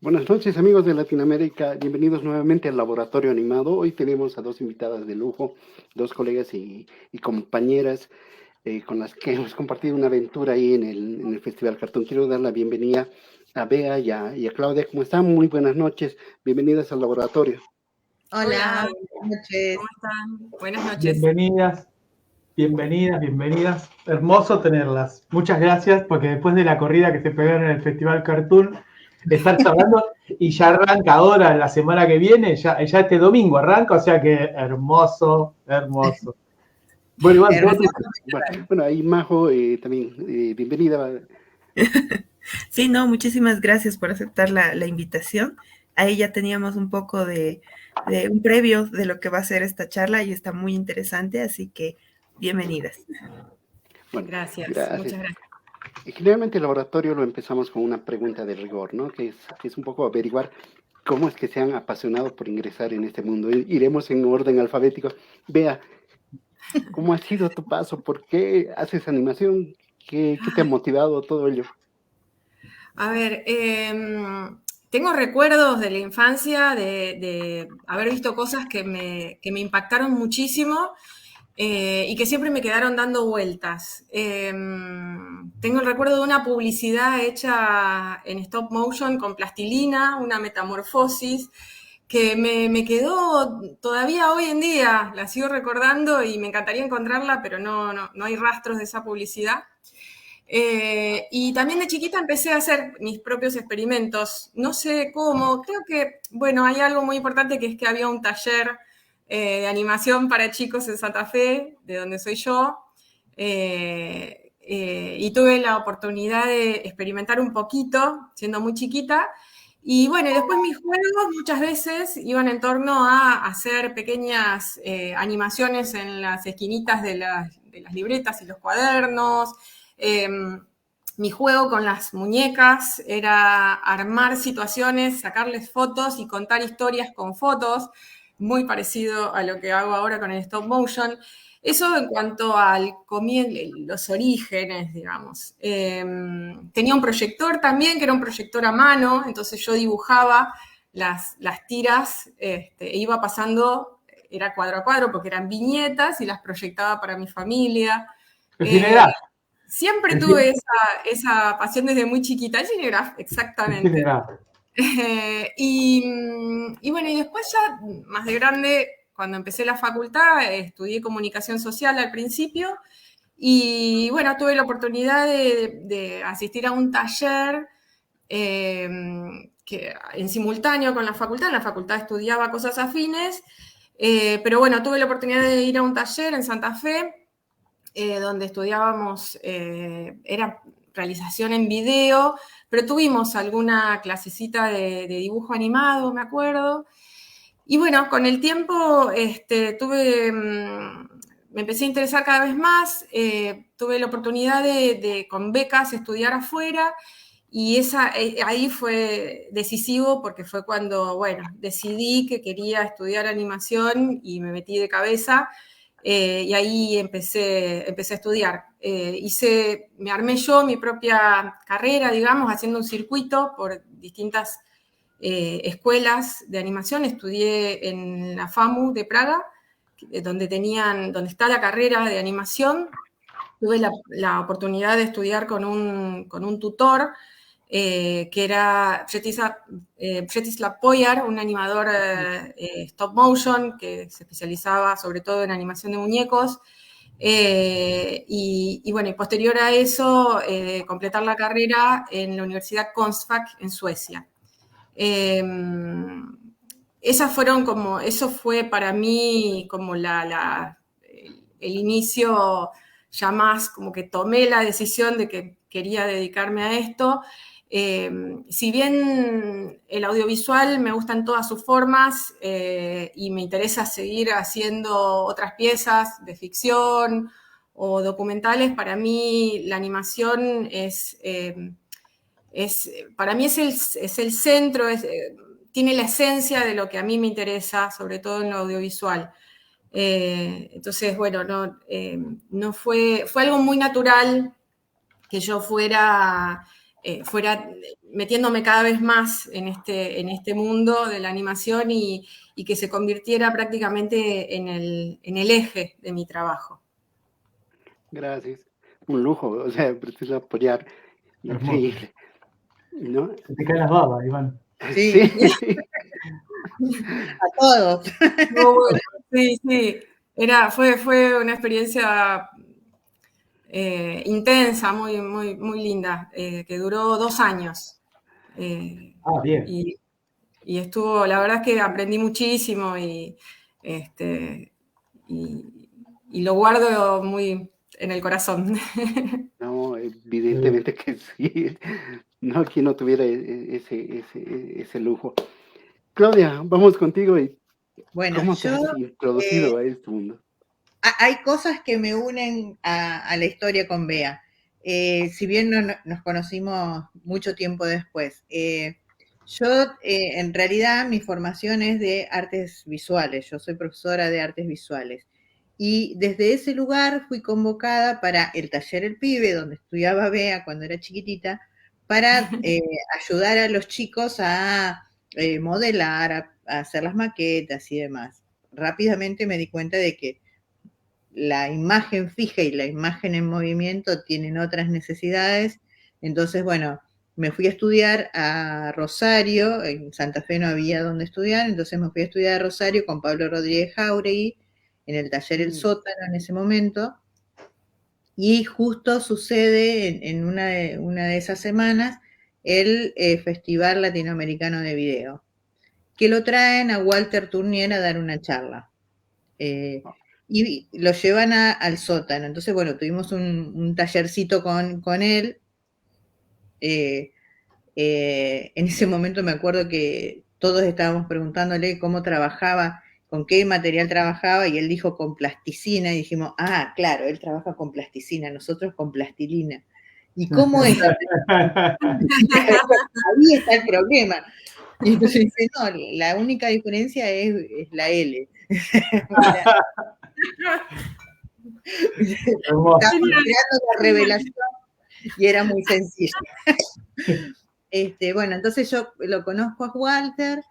Buenas noches, amigos de Latinoamérica. Bienvenidos nuevamente al Laboratorio Animado. Hoy tenemos a dos invitadas de lujo, dos colegas y compañeras con las que hemos compartido una aventura ahí en el Festival Cartón. Quiero dar la bienvenida a Bea y a Claudia. ¿Cómo están? Muy buenas noches. Bienvenidas al laboratorio. Hola, buenas noches. ¿cómo están? Buenas noches. Bienvenidas. Hermoso tenerlas. Muchas gracias, porque después de la corrida que se pegaron en el Festival Cartoon, estar charlando y ya arranca ahora, la semana que viene, ya este domingo arranca, o sea que hermoso. Bueno, Iván, bueno, ahí Majo también, bienvenida. Sí, no, muchísimas gracias por aceptar la invitación. Ahí ya teníamos un poco de un previo de lo que va a ser esta charla y está muy interesante, así que bienvenidas. Bueno, Gracias, muchas gracias. Generalmente el laboratorio lo empezamos con una pregunta de rigor, ¿no? Que es un poco averiguar cómo es que se han apasionado por ingresar en este mundo. Iremos en orden alfabético. Vea, ¿cómo ha sido tu paso? ¿Por qué haces animación? ¿Qué te ha motivado todo ello? A ver, tengo recuerdos de la infancia de haber visto cosas que me impactaron muchísimo y que siempre me quedaron dando vueltas. Tengo el recuerdo de una publicidad hecha en stop motion con plastilina, una metamorfosis, que me quedó todavía hoy en día, la sigo recordando y me encantaría encontrarla, pero no hay rastros de esa publicidad. Y también de chiquita empecé a hacer mis propios experimentos. No sé cómo, creo que, bueno, hay algo muy importante que es que había un taller de animación para chicos en Santa Fe, de donde soy yo, y tuve la oportunidad de experimentar un poquito, siendo muy chiquita. Y bueno, y después mis juegos muchas veces iban en torno a hacer pequeñas animaciones en las esquinitas de las libretas y los cuadernos. Mi juego con las muñecas era armar situaciones, sacarles fotos y contar historias con fotos, muy parecido a lo que hago ahora con el stop motion. Eso en cuanto al los orígenes, digamos. Tenía un proyector también, que era un proyector a mano, entonces yo dibujaba las tiras, iba pasando, era cuadro a cuadro, porque eran viñetas y las proyectaba para mi familia. Siempre tuve esa pasión desde muy chiquita, el cinegraph, exactamente. Y bueno, y después ya más de grande, cuando empecé la facultad, estudié comunicación social al principio y bueno, tuve la oportunidad de asistir a un taller que en simultáneo con la facultad. En la facultad estudiaba cosas afines, pero bueno, tuve la oportunidad de ir a un taller en Santa Fe, donde estudiábamos, era realización en video, pero tuvimos alguna clasecita de dibujo animado, me acuerdo. Y bueno, con el tiempo me empecé a interesar cada vez más, tuve la oportunidad con becas, estudiar afuera, y ahí fue decisivo porque fue cuando, bueno, decidí que quería estudiar animación y me metí de cabeza. Y ahí empecé a estudiar. Me armé yo mi propia carrera, digamos, haciendo un circuito por distintas escuelas de animación. Estudié en la FAMU de Praga, donde está la carrera de animación. Tuve la oportunidad de estudiar con un tutor, que era Przetislav Poyar, un animador stop motion que se especializaba sobre todo en animación de muñecos. Y bueno, y posterior a eso, completar la carrera en la Universidad Konstfack en Suecia. Eso fue para mí como el inicio, ya más como que tomé la decisión de que quería dedicarme a esto. Si bien el audiovisual me gusta en todas sus formas y me interesa seguir haciendo otras piezas de ficción o documentales, para mí la animación para mí es el centro, tiene la esencia de lo que a mí me interesa, sobre todo en lo audiovisual. Entonces, bueno, no fue algo muy natural que yo fuera fuera metiéndome cada vez más en este mundo de la animación y que se convirtiera prácticamente en el eje de mi trabajo. Gracias. Un lujo, o sea, preciso apoyar. Increíble. ¿No? Se te caen las babas, Iván. Sí. A todos. No, bueno, sí. Fue una experiencia intensa, muy, muy, muy linda, que duró 2 años. Bien. Y estuvo, la verdad es que aprendí muchísimo y lo guardo muy en el corazón. No, evidentemente que sí. No, quien no tuviera ese lujo. Claudia, vamos contigo y Bueno, ¿cómo te has introducido a este mundo? Hay cosas que me unen a la historia con Bea. Si bien no nos conocimos mucho tiempo después. Yo, en realidad, mi formación es de artes visuales. Yo soy profesora de artes visuales. Y desde ese lugar fui convocada para el taller El Pibe, donde estudiaba Bea cuando era chiquitita, para ayudar a los chicos a modelar, a hacer las maquetas y demás. Rápidamente me di cuenta de que la imagen fija y la imagen en movimiento tienen otras necesidades. Entonces, bueno, me fui a estudiar a Rosario, en Santa Fe no había donde estudiar, entonces me fui a estudiar a Rosario con Pablo Rodríguez Jauregui, en el taller El Sótano en ese momento, y justo sucede en una de esas semanas el Festival Latinoamericano de Video, que lo traen a Walter Tournier a dar una charla. Y lo llevan al sótano. Entonces, bueno, tuvimos un tallercito con él. En ese momento me acuerdo que todos estábamos preguntándole cómo trabajaba, con qué material trabajaba, y él dijo con plasticina, y dijimos, claro, él trabaja con plasticina, nosotros con plastilina. ¿Y cómo es? Ahí está el problema. Y entonces dice, no, la única diferencia es la L. Estaba creando la revelación y era muy sencillo. Bueno, entonces yo lo conozco a Walter,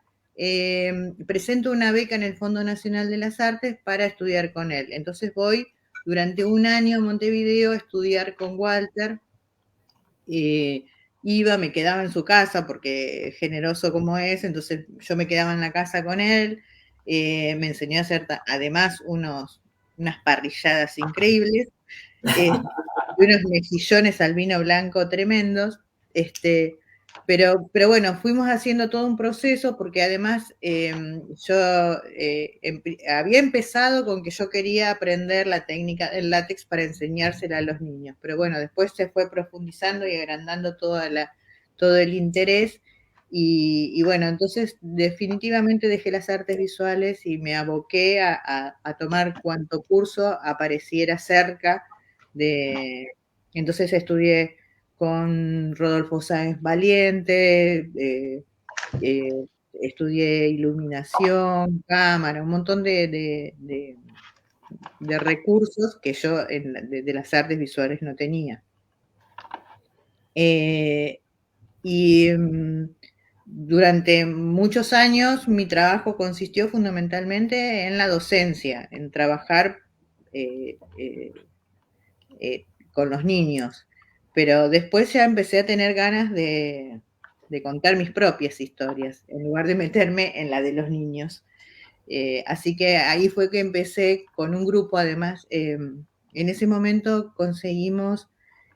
presento una beca en el Fondo Nacional de las Artes para estudiar con él. Entonces voy durante 1 año a Montevideo a estudiar con Walter. Me quedaba en su casa porque generoso como es, entonces yo me quedaba en la casa con él. Me enseñó a hacer además unas parrilladas increíbles, unos mejillones al vino blanco tremendos, pero bueno, fuimos haciendo todo un proceso porque además yo había empezado con que yo quería aprender la técnica del látex para enseñársela a los niños, pero bueno, después se fue profundizando y agrandando todo el interés. Y bueno, entonces definitivamente dejé las artes visuales y me aboqué a tomar cuanto curso apareciera cerca entonces estudié con Rodolfo Sáenz Valiente, estudié iluminación, cámara, un montón de recursos que yo de las artes visuales no tenía. Y durante muchos años mi trabajo consistió fundamentalmente en la docencia, en trabajar con los niños, pero después ya empecé a tener ganas de contar mis propias historias, en lugar de meterme en la de los niños. Así que ahí fue que empecé con un grupo, además, en ese momento conseguimos,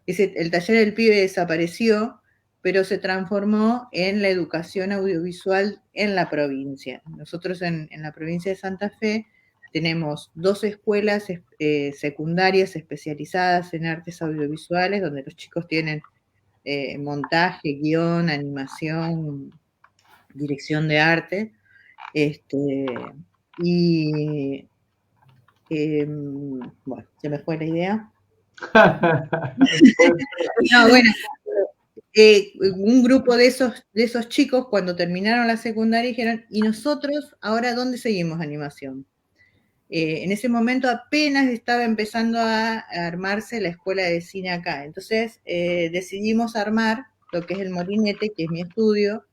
el taller del pibe desapareció, pero se transformó en la educación audiovisual en la provincia. Nosotros en la provincia de Santa Fe tenemos 2 escuelas secundarias especializadas en artes audiovisuales, donde los chicos tienen montaje, guión, animación, dirección de arte. Bueno, se me fue la idea. No, bueno, un grupo de esos chicos, cuando terminaron la secundaria, dijeron, ¿y nosotros ahora dónde seguimos animación? En ese momento apenas estaba empezando a armarse la escuela de cine acá. Entonces decidimos armar lo que es el Molinete, que es mi estudio,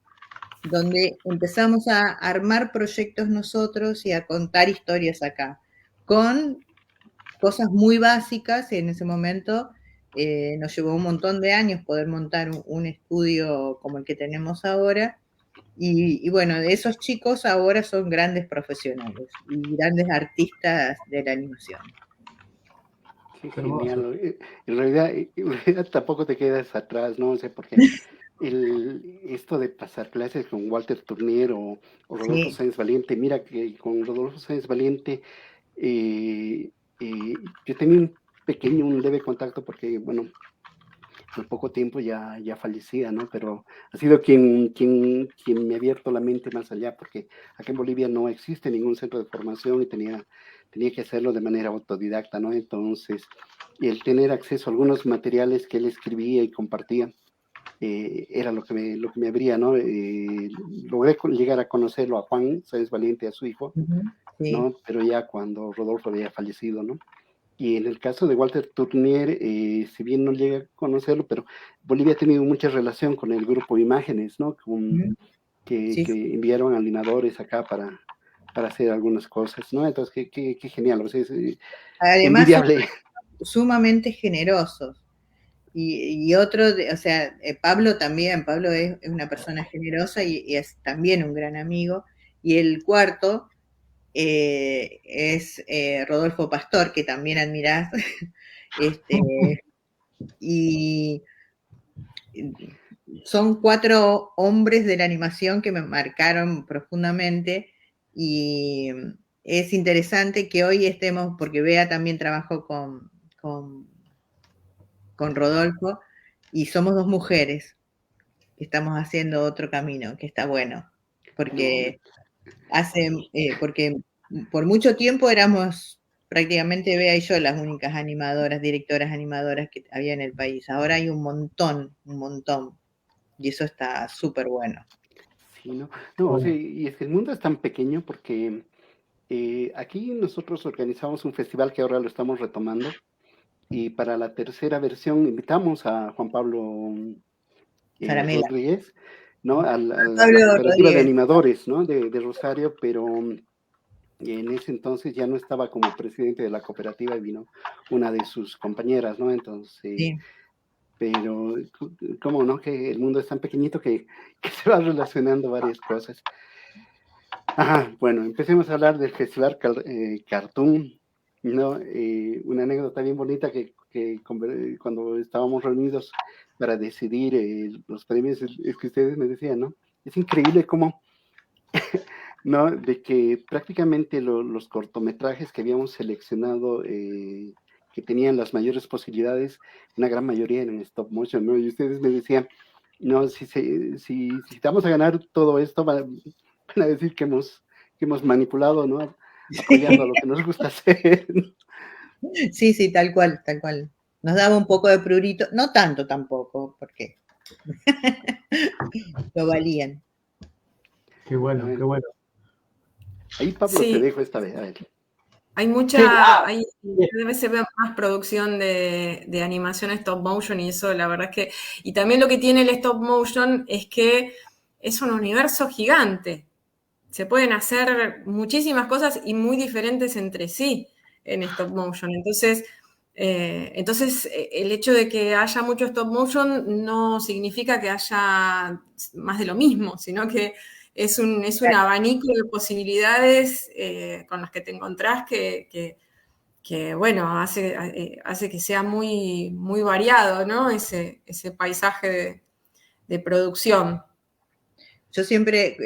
donde empezamos a armar proyectos nosotros y a contar historias acá, con cosas muy básicas. En ese momento nos llevó un montón de años poder montar un estudio como el que tenemos ahora. Y bueno, esos chicos ahora son grandes profesionales y grandes artistas de la animación. Qué Hermoso. genial. En realidad tampoco te quedas atrás, ¿no? O sea, porque esto de pasar clases con Walter Turnier o Rodolfo Sí. Sáenz Valiente, mira que con Rodolfo Sáenz Valiente eh, yo tenía un leve contacto porque, bueno, al poco tiempo ya fallecía, ¿no? Pero ha sido quien me ha abierto la mente más allá, porque acá en Bolivia no existe ningún centro de formación y tenía que hacerlo de manera autodidacta, ¿no? Entonces, y el tener acceso a algunos materiales que él escribía y compartía, era lo que me abría, ¿no? Logré llegar a conocerlo a Juan Sáenz Valiente, a su hijo, Sí. ¿no? Pero ya cuando Rodolfo había fallecido, ¿no? Y en el caso de Walter Turnier, si bien no llegué a conocerlo, pero Bolivia ha tenido mucha relación con el grupo Imágenes, ¿no? Que Sí. enviaron animadores acá para hacer algunas cosas, ¿no? Entonces, qué genial, o sea, es Además son envidiable. sumamente generosos. Y otro, o sea, Pablo también, Pablo es una persona generosa y es también un gran amigo. Y el cuarto es Rodolfo Pastor, que también admirás. Y son 4 hombres de la animación que me marcaron profundamente, y es interesante que hoy estemos, porque Bea también trabajó con Rodolfo, y somos 2 mujeres que estamos haciendo otro camino, que está bueno, porque porque por mucho tiempo éramos prácticamente Bea y yo las únicas animadoras, directoras animadoras que había en el país. Ahora hay un montón, y eso está súper bueno. Sí, ¿no? No, sí, y es que el mundo es tan pequeño porque aquí nosotros organizamos un festival que ahora lo estamos retomando y para la tercera versión invitamos a Juan Pablo Zaramela. Rodríguez, ¿no? A la Pablo cooperativa de Rodríguez. animadores, ¿no? De Rosario, pero en ese entonces ya no estaba como presidente de la cooperativa y vino una de sus compañeras, ¿no? Entonces, Sí. pero, ¿cómo no? Que el mundo es tan pequeñito que se va relacionando varias cosas. Ajá, bueno, empecemos a hablar del Festival Cartoon, ¿no? Una anécdota bien bonita que cuando estábamos reunidos para decidir los premios, es que ustedes me decían, ¿no? Es increíble cómo, ¿no? De que prácticamente los cortometrajes que habíamos seleccionado, que tenían las mayores posibilidades, una gran mayoría eran en stop motion, ¿no? Y ustedes me decían, no, si vamos a ganar todo esto, van a decir que hemos manipulado, ¿no? Apoyando a lo que nos gusta hacer. Sí, tal cual, tal cual. Nos daba un poco de prurito, no tanto tampoco, porque lo valían. Qué bueno, qué bueno. Ahí, Pablo, te Sí, dejo esta vez. A ver. hay Sí, cada vez se ve más producción de animación stop motion y eso, la verdad es que, y también lo que tiene el stop motion es que es un universo gigante. Se pueden hacer muchísimas cosas y muy diferentes entre sí en stop motion. Entonces, el hecho de que haya mucho stop motion no significa que haya más de lo mismo, sino que es un abanico de posibilidades con las que te encontrás que bueno, hace que sea muy, muy variado, ¿no? Ese paisaje de producción. Yo siempre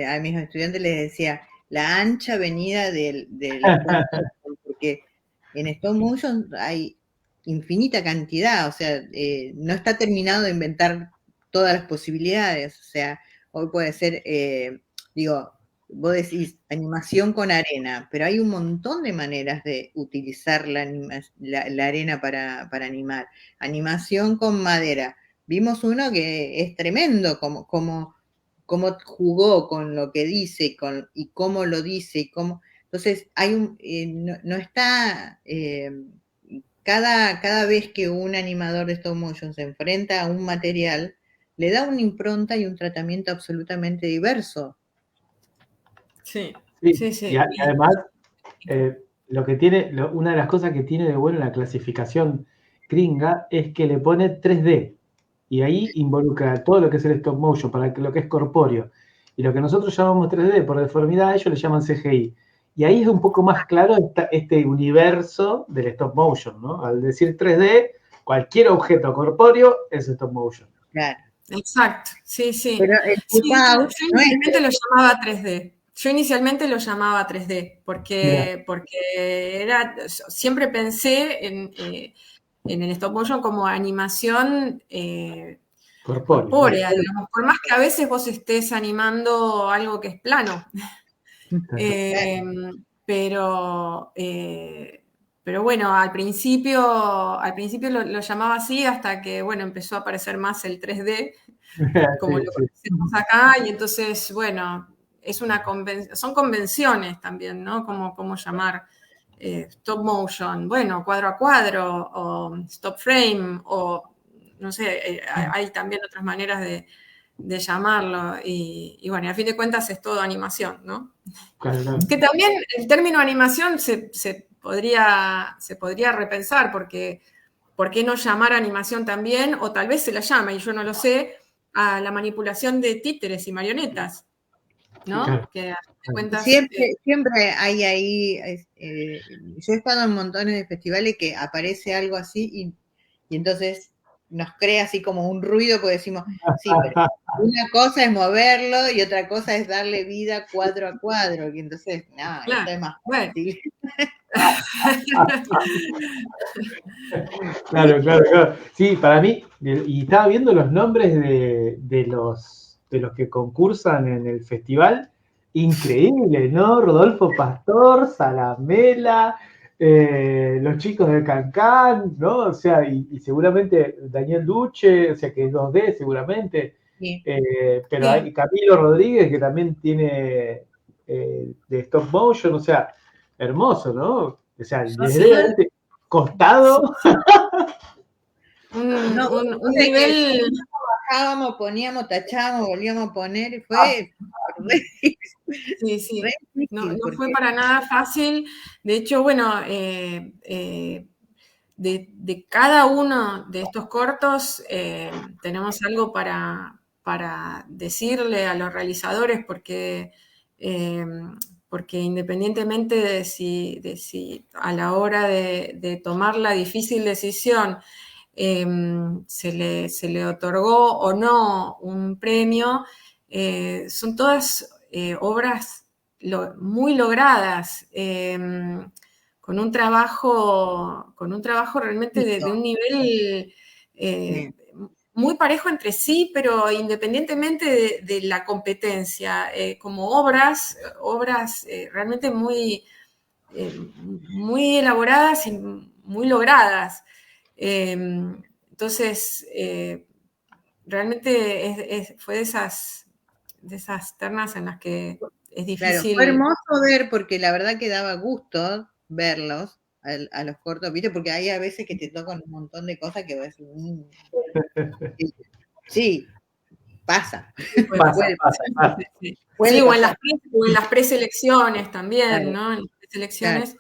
a mis estudiantes les decía, la ancha avenida del stop motion, porque en stop motion hay infinita cantidad, o sea, no está terminado de inventar todas las posibilidades, o sea, hoy puede ser, digo, vos decís animación con arena, pero hay un montón de maneras de utilizar la arena para animar. Animación con madera. Vimos uno que es tremendo, como cómo jugó con lo que dice y cómo lo dice y cómo. Entonces, no está cada vez que un animador de stop motion se enfrenta a un material, le da una impronta y un tratamiento absolutamente diverso. Sí, Sí, sí, sí. y además, lo que tiene, una de las cosas que tiene de bueno la clasificación gringa es que le pone 3D y ahí involucra todo lo que es el stop motion, para lo que es corpóreo. Y lo que nosotros llamamos 3D por deformidad, ellos le llaman CGI. Y ahí es un poco más claro este universo del stop motion, ¿no? Al decir 3D, cualquier objeto corpóreo es stop motion. Claro. Exacto, sí, sí. Pero el Sí, pulp-out yo no es inicialmente lo llamaba 3D. Yo inicialmente lo llamaba 3D porque siempre pensé en el stop motion como animación corpórea, digamos, por más que a veces vos estés animando algo que es plano. Pero bueno, al principio lo llamaba así hasta que, bueno, empezó a aparecer más el 3D, como lo conocemos acá, y entonces, bueno, son convenciones también, ¿no? Como llamar stop motion, bueno, cuadro a cuadro, o stop frame, o no sé, hay también otras maneras de llamarlo, y bueno, y a fin de cuentas es todo animación, ¿no? Claro. Que también el término animación se podría repensar, porque ¿por qué no llamar animación también? O tal vez se la llama, y yo no lo sé, a la manipulación de títeres y marionetas, ¿no? Claro. Que a fin de cuentas... Siempre hay ahí, yo he estado en montones de festivales que aparece algo así y entonces nos crea así como un ruido porque decimos, sí, pero una cosa es moverlo y otra cosa es darle vida cuadro a cuadro, y entonces, no, Claro, esto es más bueno. fácil. Claro. Sí, para mí, y estaba viendo los nombres de los que concursan en el festival, increíble, ¿no? Rodolfo Pastor, Salamela, los chicos de Cancán, ¿no? O sea, y seguramente Daniel Duche, o sea, que es 2D seguramente, Sí. pero hay Camilo Rodríguez, que también tiene de stop motion, o sea, hermoso, ¿no? O sea, les debe haber costado. Un nivel... Bajábamos, poníamos, tachábamos, volvíamos a poner y fue... Sí. No fue para nada fácil. De hecho, bueno, de cada uno de estos cortos tenemos algo para decirle a los realizadores, porque independientemente de si a la hora de tomar la difícil decisión se le otorgó o no un premio, son todas obras muy logradas, con un trabajo realmente de un nivel muy parejo entre sí, pero independientemente de la competencia, como obras realmente muy elaboradas y muy logradas. Entonces, realmente fue de esas ternas en las que es difícil. Claro, fue hermoso ver, porque la verdad que daba gusto verlos a los cortos, ¿viste? Porque hay a veces que te tocan un montón de cosas que vas sí, pasa. Pasa. Sí, o en las preselecciones también, ¿no? En las preselecciones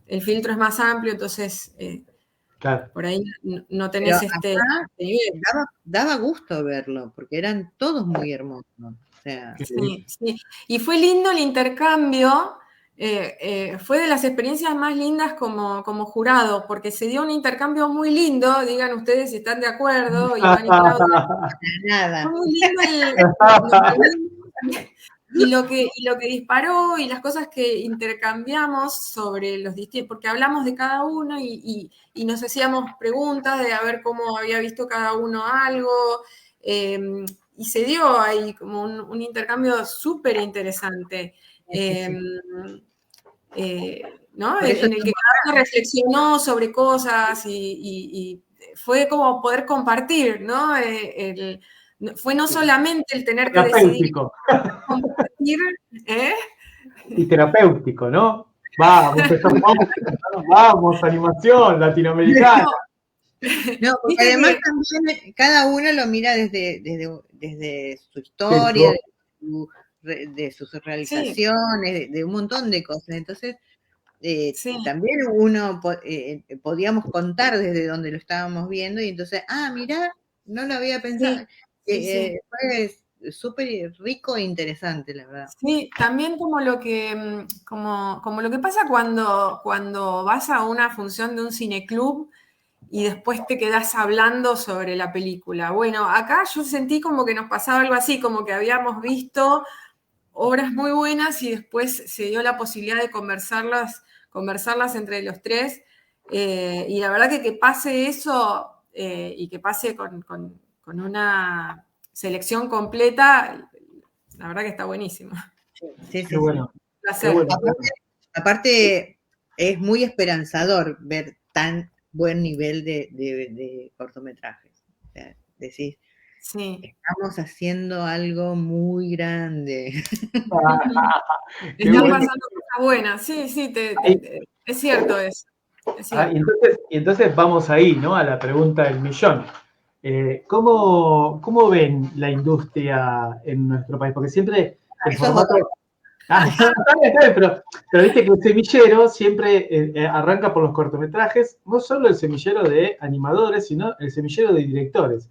el filtro es más amplio, entonces por ahí no tenés este nivel. Daba gusto verlo, porque eran todos muy hermosos. O sea, sí. Y fue lindo el intercambio, fue de las experiencias más lindas como jurado, porque se dio un intercambio muy lindo, digan ustedes si están de acuerdo, Iván y Claudia. Nada. Fue muy lindo y lo que disparó y las cosas que intercambiamos sobre los distintos, porque hablamos de cada uno y nos hacíamos preguntas de a ver cómo había visto cada uno algo, y se dio ahí como un intercambio súper interesante, ¿no? En el que cada uno reflexionó sobre cosas y fue como poder compartir, ¿no? Fue no solamente el tener que decidir compartir, y terapéutico, ¿no? Vamos, animación latinoamericana. No, porque Viste además que- también cada uno lo mira desde su historia, de sus realizaciones, de un montón de cosas. Entonces, Sí. también uno podíamos contar desde donde lo estábamos viendo y entonces, mirá, no lo había pensado. Sí. Fue súper rico e interesante, la verdad. Sí, también como lo que, como lo que pasa cuando vas a una función de un cineclub y después te quedás hablando sobre la película. Bueno, acá yo sentí como que nos pasaba algo así, como que habíamos visto obras muy buenas y después se dio la posibilidad de conversarlas entre los tres. Y la verdad que pase eso y que pase con una selección completa, la verdad que está buenísimo. Sí, Qué bueno. Placer. Qué bueno. Aparte, es muy esperanzador ver tan buen nivel de cortometrajes. O sea, decís, Sí. estamos haciendo algo muy grande. Están pasando cosas buenas. Sí, es cierto eso. Es cierto. Y entonces vamos ahí, ¿no? A la pregunta del millón. ¿Cómo ven la industria en nuestro país? Porque siempre el Eso es formato... otro. Está bien, pero viste que el semillero siempre arranca por los cortometrajes, no solo el semillero de animadores, sino el semillero de directores.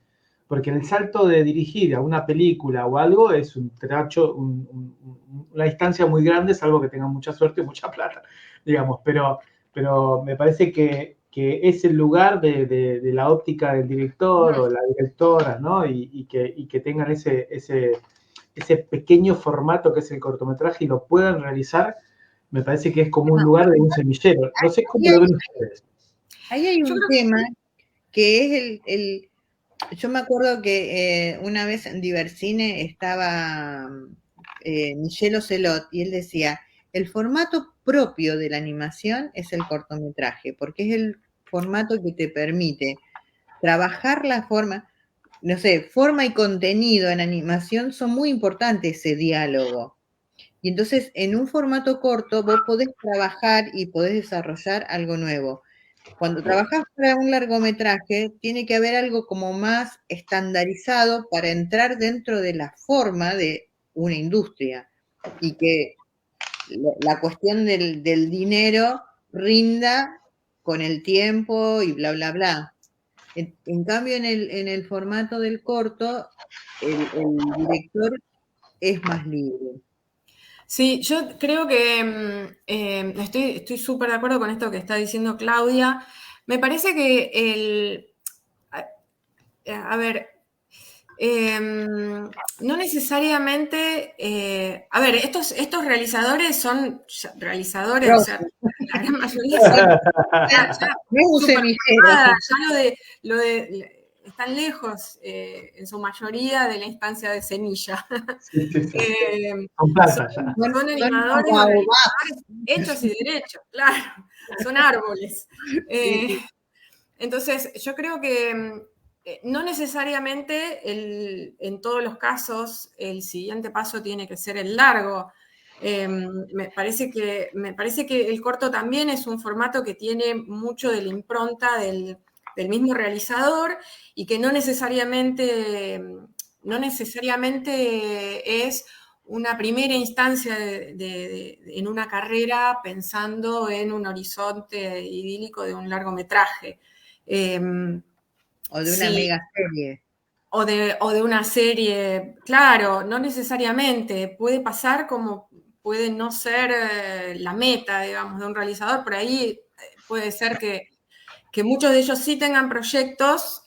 Porque el salto de dirigir a una película o algo es un tracho, una distancia muy grande, salvo que tengan mucha suerte y mucha plata, digamos. Pero me parece que es el lugar de la óptica del director o la directora, ¿no? Y que tengan ese pequeño formato que es el cortometraje y lo puedan realizar, me parece que es como un lugar de un semillero. No sé cómo lo ven ustedes. Ahí hay un tema que es yo me acuerdo que una vez en Divercine estaba Michel Ocelot y él decía, el formato propio de la animación es el cortometraje, porque es el formato que te permite trabajar la forma, no sé, forma y contenido en animación son muy importantes ese diálogo. Y entonces en un formato corto vos podés trabajar y podés desarrollar algo nuevo. Cuando trabajas para un largometraje, tiene que haber algo como más estandarizado para entrar dentro de la forma de una industria y que la cuestión del dinero rinda con el tiempo y bla, bla, bla. En cambio, en el formato del corto, el director es más libre. Sí, yo creo que estoy súper de acuerdo con esto que está diciendo Claudia. Me parece que a ver, no necesariamente, a ver, estos realizadores son realizadores, o sea, la gran mayoría son No es un súper semillero. ya están lejos en su mayoría de la instancia de semilla. Sí. Son Con plata ya. animadores o realizadores hechos y derechos, claro, son árboles. Entonces, yo creo que no necesariamente en todos los casos el siguiente paso tiene que ser el largo. Me parece que el corto también es un formato que tiene mucho de la impronta del mismo realizador y que no necesariamente es una primera instancia en una carrera pensando en un horizonte idílico de un largometraje. O de una mega serie. O de una serie, claro, no necesariamente. Puede pasar como puede no ser la meta, digamos, de un realizador. Por ahí puede ser que muchos de ellos sí tengan proyectos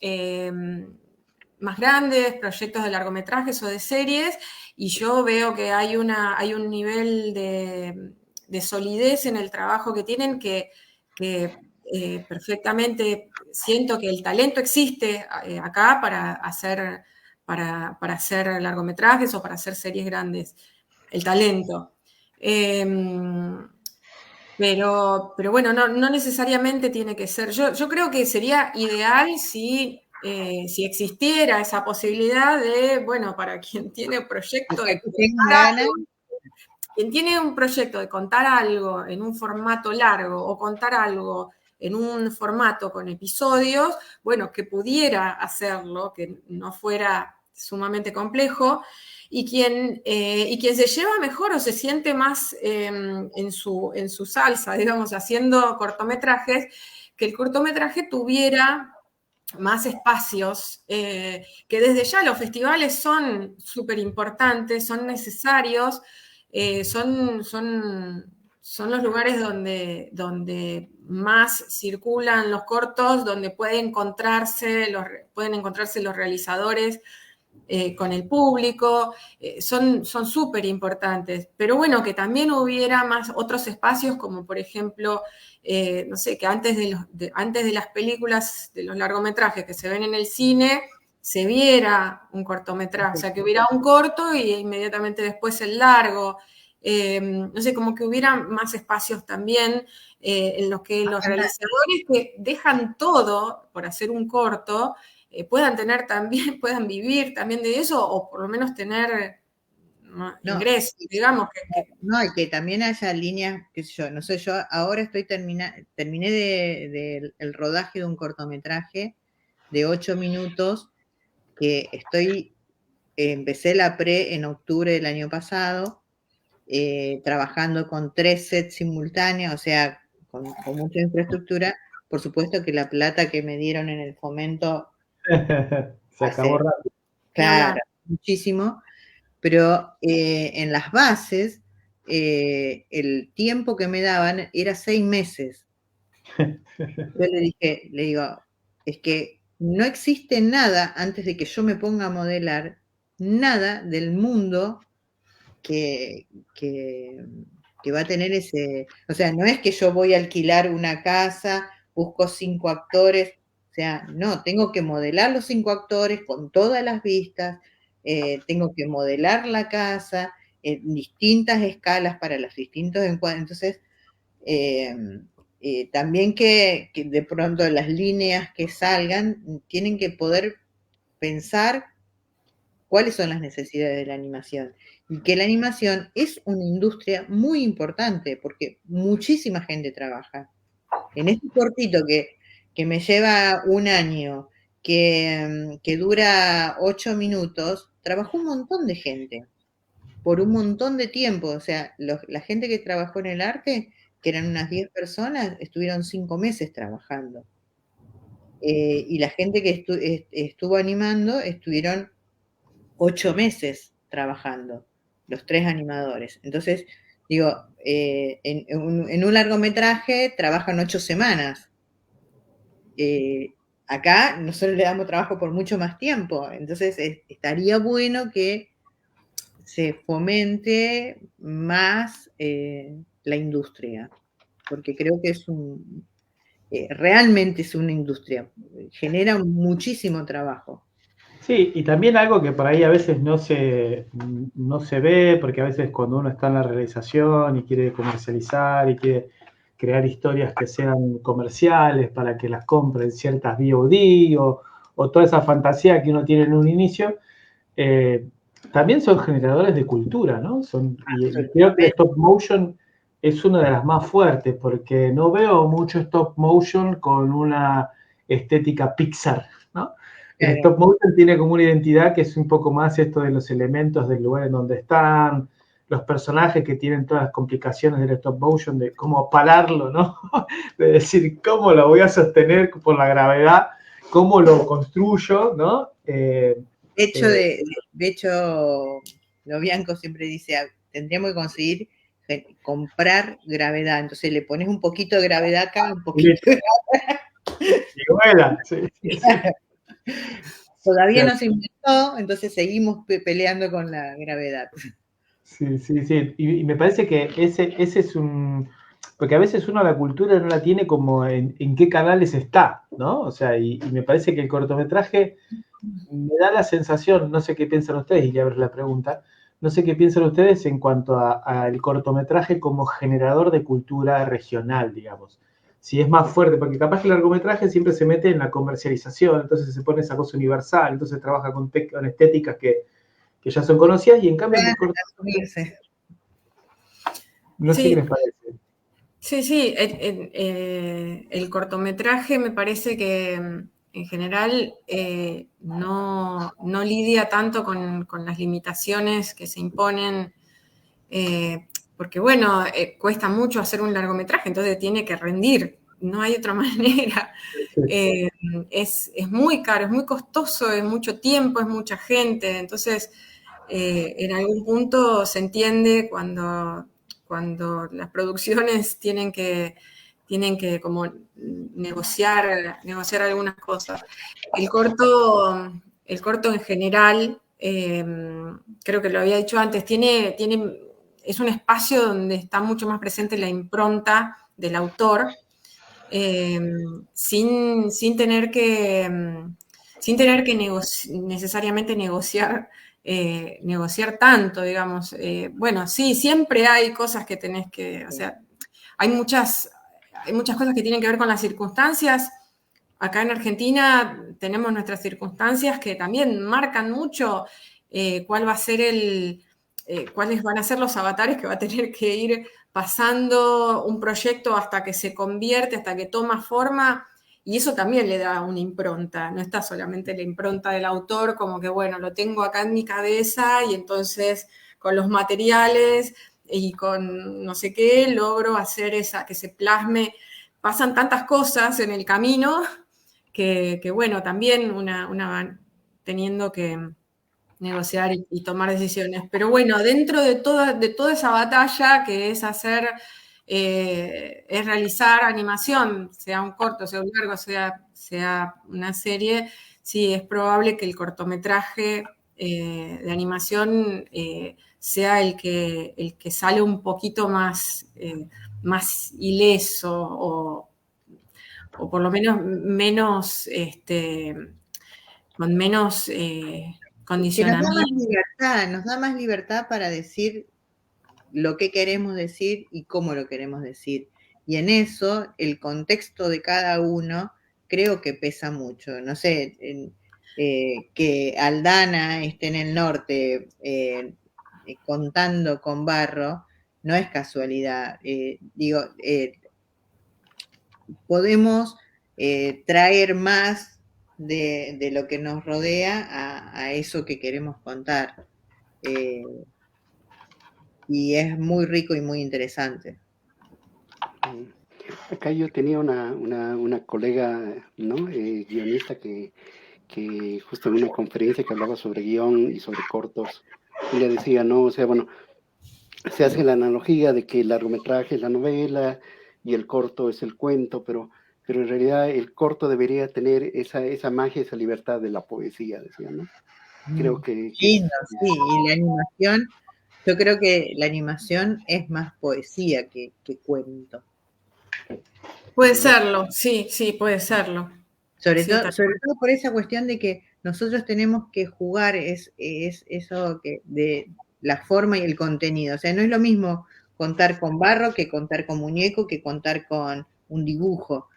más grandes, proyectos de largometrajes o de series, y yo veo que hay un nivel de solidez en el trabajo que tienen que perfectamente siento que el talento existe acá para hacer largometrajes o para hacer series grandes. El talento. Pero bueno, no necesariamente tiene que ser. Yo creo que sería ideal si existiera esa posibilidad de, bueno, para quien tiene proyecto de que tengan ganas. quien tiene un proyecto de contar algo en un formato largo o contar algo en un formato con episodios, bueno, que pudiera hacerlo, que no fuera sumamente complejo, y quien se lleva mejor o se siente más en su salsa, digamos, haciendo cortometrajes, que el cortometraje tuviera más espacios, que desde ya los festivales son súper importantes, son necesarios, son los lugares donde más circulan los cortos, donde pueden encontrarse los realizadores con el público, son súper importantes. Pero bueno, que también hubiera más otros espacios, como por ejemplo, no sé, que antes de las películas, de los largometrajes que se ven en el cine, se viera un cortometraje, o sea, que hubiera un corto y inmediatamente después el largo. No sé, como que hubiera más espacios también en los que los realizadores que dejan todo por hacer un corto puedan vivir también de eso, o por lo menos tener ingresos, digamos. No, y que también haya líneas, qué sé yo, no sé, yo ahora terminé el rodaje de un cortometraje de 8 minutos, que empecé la pre en octubre del año pasado, trabajando con 3 sets simultáneos, o sea, con mucha infraestructura. Por supuesto que la plata que me dieron en el fomento se acabó rápido. Claro, muchísimo, pero en las bases el tiempo que me daban era 6 meses. Yo le digo, es que no existe nada antes de que yo me ponga a modelar, nada del mundo que va a tener ese, o sea, no es que yo voy a alquilar una casa, busco 5 actores, o sea, no, tengo que modelar los 5 actores con todas las vistas, tengo que modelar la casa en distintas escalas para los distintos encuadres. Entonces, también que de pronto las líneas que salgan tienen que poder pensar cuáles son las necesidades de la animación. Y que la animación es una industria muy importante porque muchísima gente trabaja. En este cortito que me lleva un año, que dura 8 minutos, trabajó un montón de gente por un montón de tiempo. O sea, la gente que trabajó en el arte, que eran unas 10 personas, estuvieron 5 meses trabajando. Y la gente que estuvo animando estuvieron 8 meses trabajando, los 3 animadores. Entonces, digo, en un largometraje trabajan 8 semanas. Acá nosotros le damos trabajo por mucho más tiempo. Entonces, estaría bueno que se fomente más la industria, porque creo que realmente es una industria, genera muchísimo trabajo. Sí, y también algo que por ahí a veces no se ve, porque a veces cuando uno está en la realización y quiere comercializar y quiere crear historias que sean comerciales para que las compren ciertas VOD o toda esa fantasía que uno tiene en un inicio, también son generadores de cultura, ¿no? Y creo que stop motion es una de las más fuertes, porque no veo mucho stop motion con una estética Pixar, ¿no? El stop motion tiene como una identidad que es un poco más esto de los elementos del lugar en donde están, los personajes que tienen todas las complicaciones del stop motion, de cómo pararlo, ¿no? De decir, ¿cómo lo voy a sostener por la gravedad? ¿Cómo lo construyo, ¿no? De hecho, Lo Bianco siempre dice, tendríamos que conseguir comprar gravedad. Entonces le pones un poquito de gravedad acá, un poquito de gravedad. Y vuela, sí. Todavía no se inventó, entonces seguimos peleando con la gravedad. Sí. Y me parece que ese es un... Porque a veces uno la cultura no la tiene como en qué canales está, ¿no? O sea, y me parece que el cortometraje me da la sensación, no sé qué piensan ustedes, y le abro la pregunta, no sé qué piensan ustedes en cuanto al cortometraje como generador de cultura regional, digamos. Si es más fuerte, porque capaz que el largometraje siempre se mete en la comercialización, entonces se pone esa cosa universal, entonces trabaja con estéticas que ya son conocidas, y en cambio el cortometraje... No sé Sí. qué les parece. Sí, el cortometraje me parece que en general no lidia tanto con las limitaciones que se imponen, porque bueno, cuesta mucho hacer un largometraje, entonces tiene que rendir, no hay otra manera. Es muy caro, es muy costoso, es mucho tiempo, es mucha gente, entonces en algún punto se entiende cuando las producciones tienen que como negociar algunas cosas. El corto en general, creo que lo había dicho antes, es un espacio donde está mucho más presente la impronta del autor, sin tener que necesariamente negociar tanto, digamos. Bueno, sí, siempre hay cosas que tenés que, o sea, hay muchas cosas que tienen que ver con las circunstancias. Acá en Argentina tenemos nuestras circunstancias que también marcan mucho cuál va a ser cuáles van a ser los avatares que va a tener que ir pasando un proyecto hasta que se convierte, hasta que toma forma, y eso también le da una impronta, no está solamente la impronta del autor, como que bueno, lo tengo acá en mi cabeza y entonces con los materiales y con no sé qué logro hacer que se plasme. Pasan tantas cosas en el camino que bueno, también una va teniendo que negociar y tomar decisiones. Pero bueno, dentro de toda esa batalla que es es realizar animación, sea un corto, sea un largo, sea una serie, sí es probable que el cortometraje de animación sea el que sale un poquito más ileso o por lo menos con menos Que condicionamiento. nos da más libertad para decir lo que queremos decir y cómo lo queremos decir. Y en eso, el contexto de cada uno creo que pesa mucho. No sé, que Aldana esté en el norte contando con Barro, no es casualidad. Podemos traer más de lo que nos rodea a eso que queremos contar. Y es muy rico y muy interesante. Acá yo tenía una colega, ¿no? Guionista que justo en una conferencia que hablaba sobre guión y sobre cortos, y le decía, no, o sea, bueno, se hace la analogía de que el largometraje es la novela y el corto es el cuento, pero en realidad el corto debería tener esa magia, esa libertad de la poesía, decía, ¿no? Creo que Lindo, sí, y la animación, yo creo que la animación es más poesía que cuento. Puede serlo, sí, puede serlo. Sobre Sí, todo por esa cuestión de que nosotros tenemos que jugar es eso de la forma y el contenido. O sea, no es lo mismo contar con barro que contar con muñeco, que contar con un dibujo.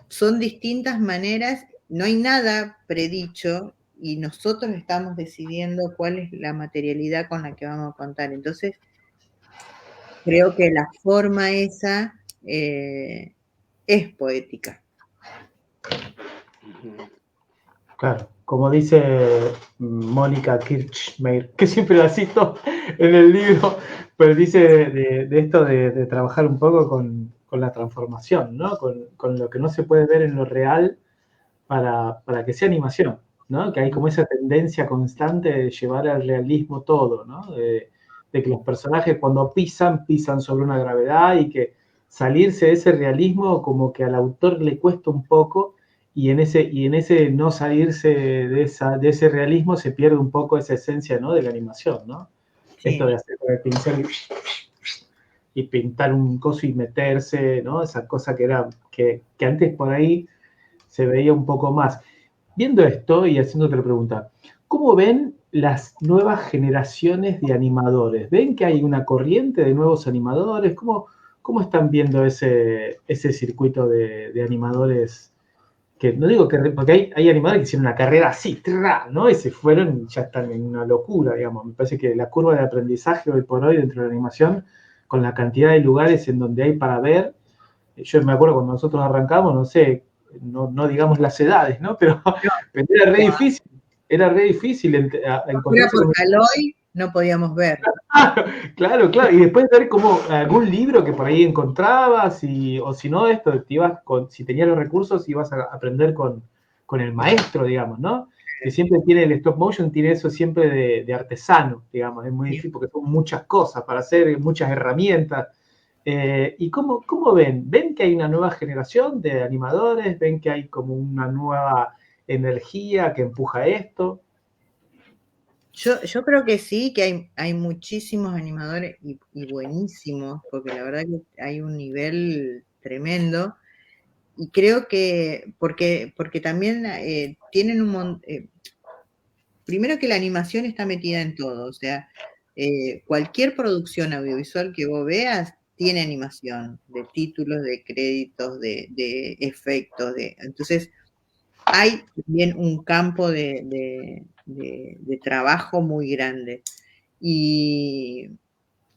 Son distintas maneras, no hay nada predicho y nosotros estamos decidiendo cuál es la materialidad con la que vamos a contar. Entonces, creo que la forma esa es poética. Claro, como dice Mónica Kirchmeier, que siempre la cito en el libro, pero dice de esto de trabajar un poco con la transformación, ¿no? Con lo que no se puede ver en lo real para que sea animación, ¿no? Que hay como esa tendencia constante de llevar al realismo todo, ¿no? De que los personajes cuando pisan sobre una gravedad y que salirse de ese realismo como que al autor le cuesta un poco y en ese no salirse de ese realismo se pierde un poco esa esencia, ¿no? De la animación, ¿no? Sí. Esto de hacer con el pincel y pintar un coso y meterse, ¿no? Esa cosa que antes por ahí se veía un poco más. Viendo esto y haciéndote la pregunta, ¿cómo ven las nuevas generaciones de animadores? ¿Ven que hay una corriente de nuevos animadores? ¿Cómo están viendo ese circuito de animadores? Que no digo que, porque hay animadores que hicieron una carrera así, ¿no? Y se fueron y ya están en una locura, digamos. Me parece que la curva de aprendizaje hoy por hoy dentro de la animación con la cantidad de lugares en donde hay para ver. Yo me acuerdo cuando nosotros arrancamos, no sé, no digamos las edades, ¿no? Pero era re difícil Era encontrarse por con... Caloi, no podíamos ver. Claro, y después ver como algún libro que por ahí encontrabas, o si no, esto, si tenías los recursos, ibas a aprender con el maestro, digamos, ¿no? Que siempre tiene el stop motion, tiene eso siempre de artesano, digamos, es muy difícil porque son muchas cosas para hacer, muchas herramientas. ¿Y cómo ven? ¿Ven que hay una nueva generación de animadores? ¿Ven que hay como una nueva energía que empuja esto? Yo creo que sí, que hay muchísimos animadores y buenísimos, porque la verdad que hay un nivel tremendo. Y creo que, porque también tienen primero que la animación está metida en todo, o sea, cualquier producción audiovisual que vos veas tiene animación, de títulos, de créditos, de efectos, entonces hay también un campo de trabajo muy grande.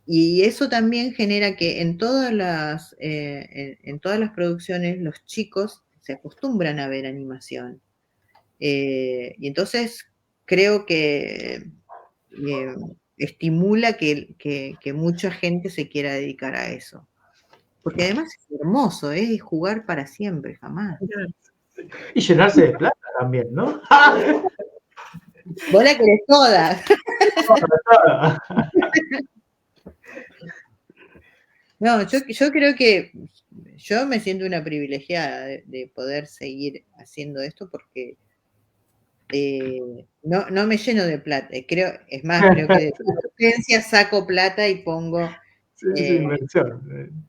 Y eso también genera que en todas las producciones los chicos se acostumbran a ver animación. Y entonces creo que estimula que mucha gente se quiera dedicar a eso. Porque además es hermoso, es jugar para siempre, jamás. Y llenarse de plata también, ¿no? Vos la querés toda. No, yo creo que yo me siento una privilegiada de poder seguir haciendo esto porque no me lleno de plata. Es más, creo que de docencia saco plata y pongo en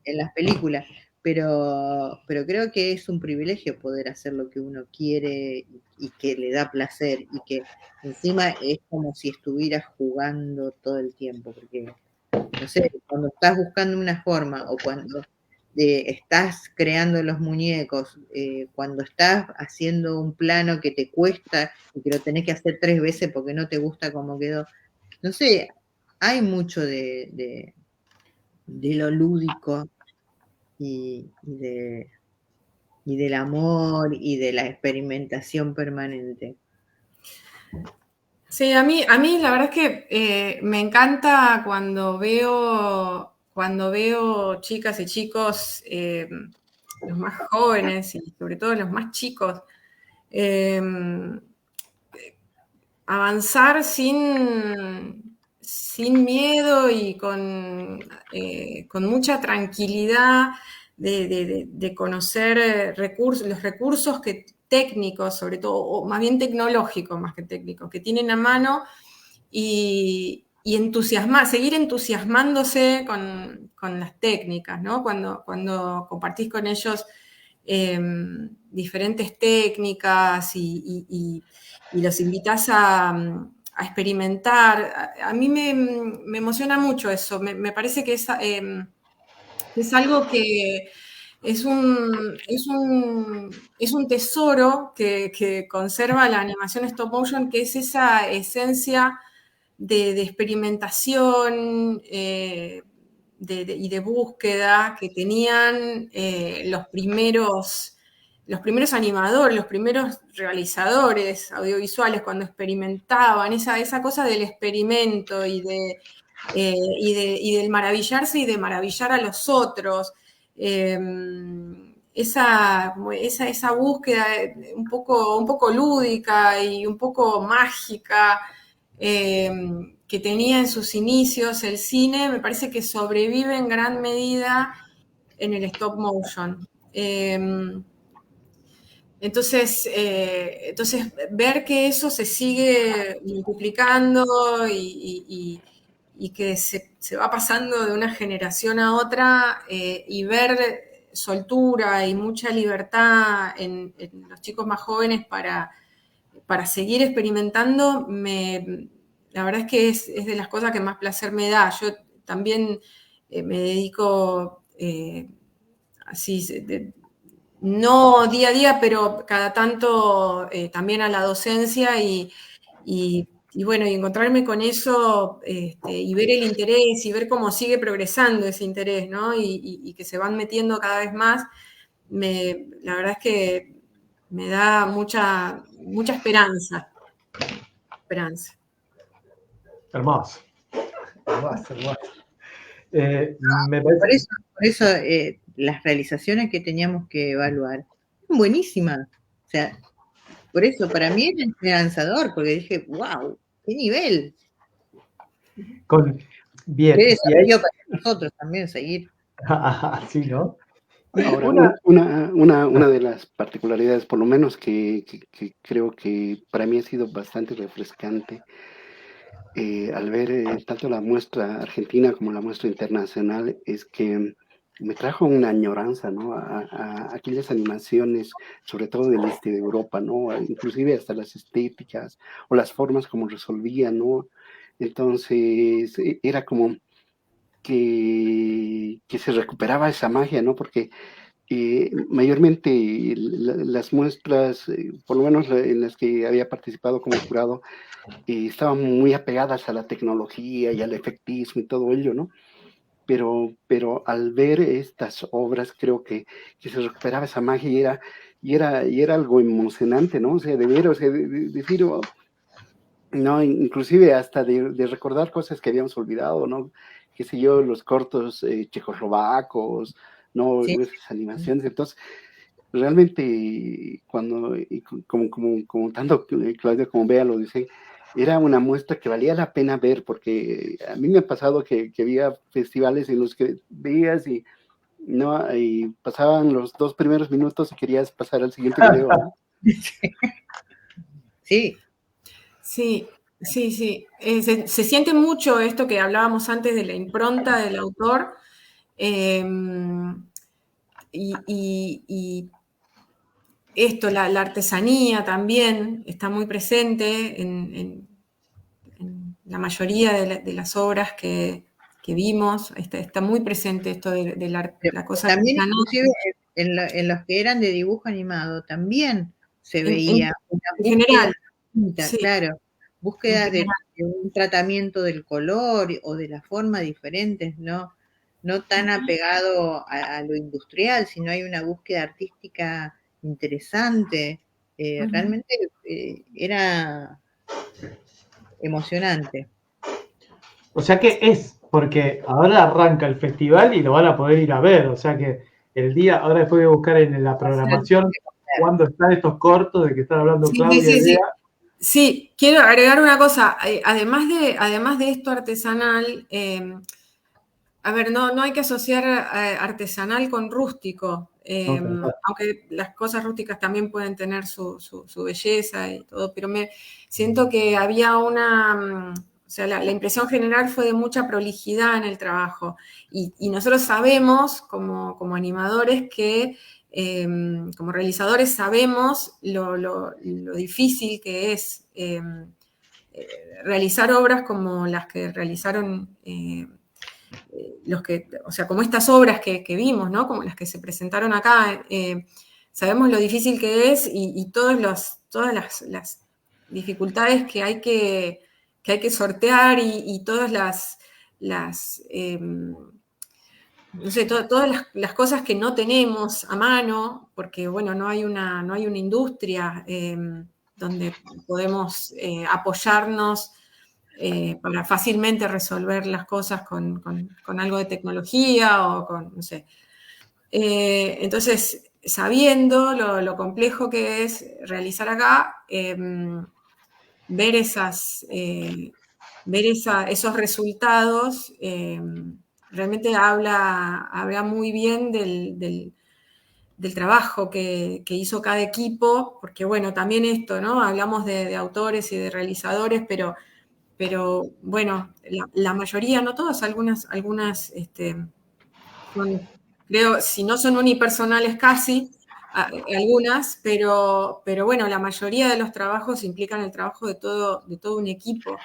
las películas. Pero creo que es un privilegio poder hacer lo que uno quiere y que le da placer y que encima es como si estuvieras jugando todo el tiempo, porque, no sé, cuando estás buscando una forma o cuando estás creando los muñecos, cuando estás haciendo un plano que te cuesta y que lo tenés que hacer 3 veces porque no te gusta cómo quedó, no sé, hay mucho de lo lúdico y del amor y de la experimentación permanente. Sí, a mí la verdad es que me encanta cuando veo chicas y chicos, los más jóvenes y sobre todo los más chicos, avanzar sin miedo y con mucha tranquilidad de conocer los recursos técnicos, sobre todo, o más bien tecnológicos más que técnicos, que tienen a mano y seguir entusiasmándose con las técnicas, ¿no? Cuando compartís con ellos diferentes técnicas y los invitás a experimentar. A mí me emociona mucho eso, me parece que es algo que es un tesoro que conserva la animación stop motion, que es esa esencia de experimentación y de búsqueda que tenían los primeros animadores, los primeros realizadores audiovisuales cuando experimentaban, esa cosa del experimento y del maravillarse y de maravillar a los otros. Esa búsqueda un poco lúdica y un poco mágica que tenía en sus inicios el cine, me parece que sobrevive en gran medida en el stop motion. Entonces, ver que eso se sigue multiplicando y que se va pasando de una generación a otra y ver soltura y mucha libertad en los chicos más jóvenes para seguir experimentando, la verdad es que es de las cosas que más placer me da. Yo también me dedico así, no día a día, pero cada tanto también a la docencia y bueno, y encontrarme con eso y ver el interés y ver cómo sigue progresando ese interés, ¿no? Y que se van metiendo cada vez más, la verdad es que me da mucha esperanza. Hermoso. Me parece Por eso las realizaciones que teníamos que evaluar, buenísimas. O sea, por eso para mí era esperanzador, porque dije, wow, qué nivel. Bien. Qué desafío para nosotros también seguir. Sí, ¿no? Ahora, una de las particularidades, por lo menos que creo que para mí ha sido bastante refrescante, al ver tanto la muestra argentina como la muestra internacional, es que me trajo una añoranza, ¿no? A aquellas animaciones, sobre todo del este de Europa, ¿no? Inclusive hasta las estéticas o las formas como resolvían, ¿no? Entonces, era como que se recuperaba esa magia, ¿no? Porque mayormente las muestras, por lo menos en las que había participado como jurado, estaban muy apegadas a la tecnología y al efectismo y todo ello, ¿no? Pero al ver estas obras creo que se recuperaba esa magia y era algo emocionante, ¿no? O sea, de ver, o sea, de decir, oh, no, inclusive hasta de recordar cosas que habíamos olvidado, ¿no? Qué sé yo, los cortos checoslovacos, ¿no? Sí. Esas animaciones. Entonces, realmente, cuando, como tanto Claudia como Bea lo dicen, era una muestra que valía la pena ver, porque a mí me ha pasado que había festivales en los que veías no, y pasaban los 2 primeros minutos y querías pasar al siguiente video, ¿no? Sí. Sí, sí, sí. Se siente mucho esto que hablábamos antes de la impronta del autor. Y esto, la artesanía también está muy presente en la mayoría de las obras que vimos. Está muy presente esto de la cosa También artesanal. inclusive en los que eran de dibujo animado, también se veía una En búsqueda general, distinta, sí, claro, búsquedas en de general. un tratamiento del color o de la forma diferentes, no tan apegado a lo industrial, sino hay una búsqueda artística interesante. Realmente era emocionante. O sea que porque ahora arranca el festival y lo van a poder ir a ver. O sea que el día, ahora después voy a buscar en la programación cuándo están estos cortos de que están hablando Claudia y Bea. Sí, quiero agregar una cosa. Además de esto artesanal, a ver, no hay que asociar artesanal con rústico, aunque las cosas rústicas también pueden tener su belleza y todo, pero siento que había o sea, la impresión general fue de mucha prolijidad en el trabajo. Y nosotros sabemos, como animadores, que como realizadores sabemos lo difícil que es realizar obras como las que realizaron o sea, como estas obras que vimos, ¿no? Como las que se presentaron acá, sabemos lo difícil que es y todas las dificultades que hay que sortear y todas no sé, todas las cosas que no tenemos a mano, porque, bueno, no hay una industria donde podemos apoyarnos para fácilmente resolver las cosas con algo de tecnología o con, no sé. Entonces, sabiendo lo complejo que es realizar acá, ver esos resultados realmente habla muy bien del trabajo que hizo cada equipo, porque bueno, también esto, ¿no? Hablamos de autores y de realizadores, pero bueno, la mayoría, no todas, algunas son, creo, si no son unipersonales casi, algunas, pero bueno, la mayoría de los trabajos implican el trabajo de todo un equipo.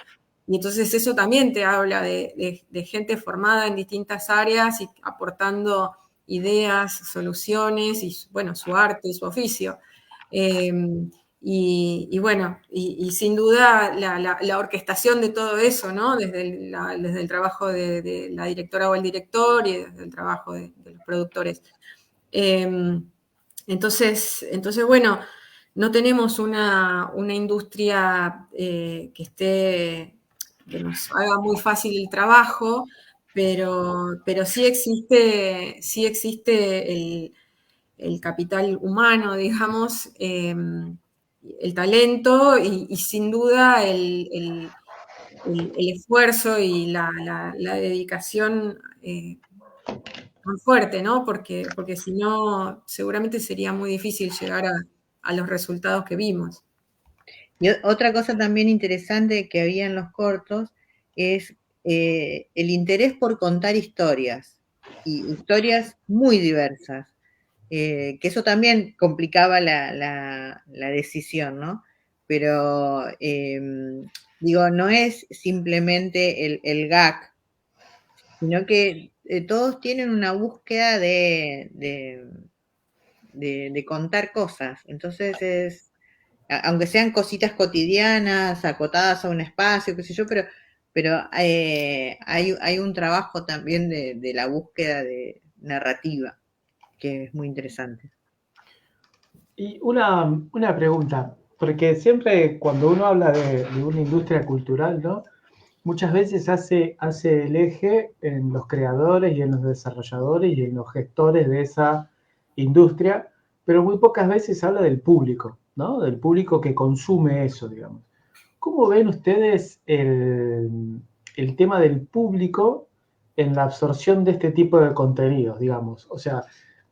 Y entonces eso también te habla de gente formada en distintas áreas y aportando ideas, soluciones y, bueno, su arte y su oficio. Y bueno, y sin duda la orquestación de todo eso, ¿no? Desde el trabajo de la directora o el director y desde el trabajo de los productores. Entonces, bueno, no tenemos una industria que nos haga muy fácil el trabajo, pero sí existe el capital humano, digamos, el talento y sin duda el esfuerzo y la dedicación tan fuerte, ¿no? Porque si no, seguramente sería muy difícil llegar a los resultados que vimos. Y otra cosa también interesante que había en los cortos es el interés por contar historias, y historias muy diversas, que eso también complicaba la decisión, ¿no? Pero, digo, no es simplemente el gag, sino que todos tienen una búsqueda de contar cosas. Entonces aunque sean cositas cotidianas, acotadas a un espacio, qué sé yo, pero hay un trabajo también de la búsqueda de narrativa, que es muy interesante. Y una pregunta, porque siempre cuando uno habla de una industria cultural, ¿no? Muchas veces hace el eje en los creadores y en los desarrolladores y en los gestores de esa industria, pero muy pocas veces habla del público, ¿no? Del público que consume eso, digamos. ¿Cómo ven ustedes el tema del público en la absorción de este tipo de contenidos, digamos? O sea,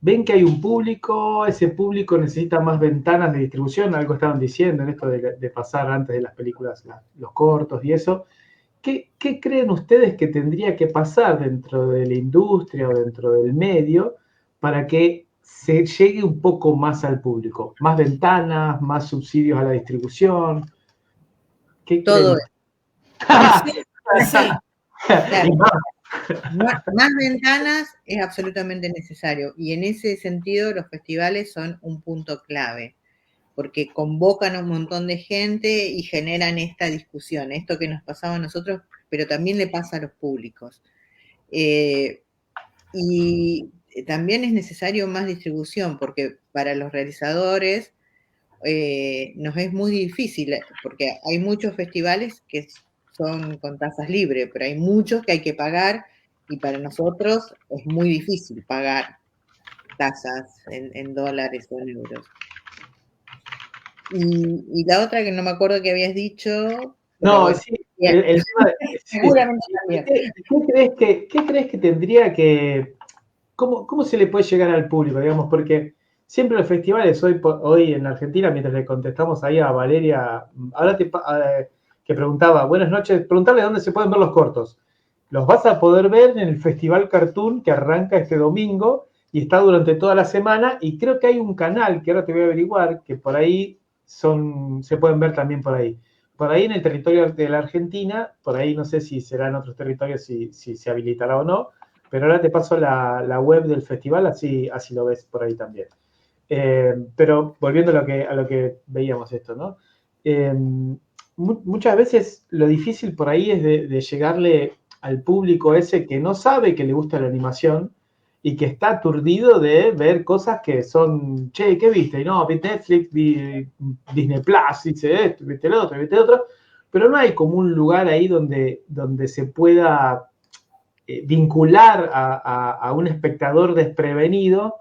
ven que hay un público, ese público necesita más ventanas de distribución, algo estaban diciendo en esto de pasar antes de las películas los cortos y eso. ¿Qué creen ustedes que tendría que pasar dentro de la industria o dentro del medio para que se llegue un poco más al público? ¿Más ventanas, más subsidios a la distribución? ¿Qué Todo creen? Sí. Claro. Más ventanas es absolutamente necesario, y en ese sentido los festivales son un punto clave, porque convocan a un montón de gente y generan esta discusión, esto que nos pasaba a nosotros, pero también le pasa a los públicos. Y también es necesario más distribución, porque para los realizadores nos es muy difícil, porque hay muchos festivales que son con tasas libres, pero hay muchos que hay que pagar, y para nosotros es muy difícil pagar tasas en dólares o en euros. Y la otra que no me acuerdo que habías dicho. No, Bueno, sí, el tema seguramente también. ¿Qué crees que tendría que, cómo se le puede llegar al público, digamos? Porque siempre los festivales, hoy en Argentina, mientras le contestamos ahí a Valeria, ahora que preguntaba, buenas noches, preguntarle dónde se pueden ver los cortos. Los vas a poder ver en el Festival Cartoon que arranca este domingo y está durante toda la semana, y creo que hay un canal que ahora te voy a averiguar, que por ahí se pueden ver también por ahí. Por ahí en el territorio de la Argentina, por ahí no sé si será en otros territorios, si se habilitará o no, pero ahora te paso la web del festival, así lo ves por ahí también. Pero volviendo a lo que veíamos esto, ¿no? Muchas veces lo difícil por ahí es de llegarle al público ese que no sabe que le gusta la animación y que está aturdido de ver cosas que son, che, ¿qué viste? Y no, vi Netflix, vi Disney Plus, hice esto, viste el otro, pero no hay como un lugar ahí donde se pueda vincular a un espectador desprevenido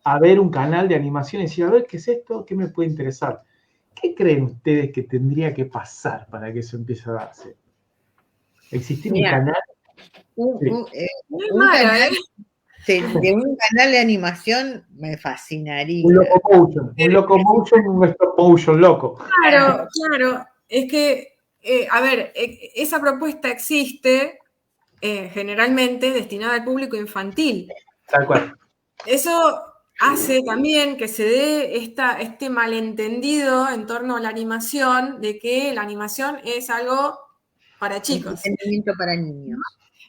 a ver un canal de animación y decir, a ver, ¿qué es esto? ¿Qué me puede interesar? ¿Qué creen ustedes que tendría que pasar para que eso empiece a darse? ¿Existir un canal? De un canal de animación me fascinaría. Un locomotion, un stop motion loco. Claro. Es que, a ver, esa propuesta existe generalmente destinada al público infantil. Tal cual. Eso hace también que se dé este malentendido en torno a la animación, de que la animación es algo para chicos. Entretenimiento para niños.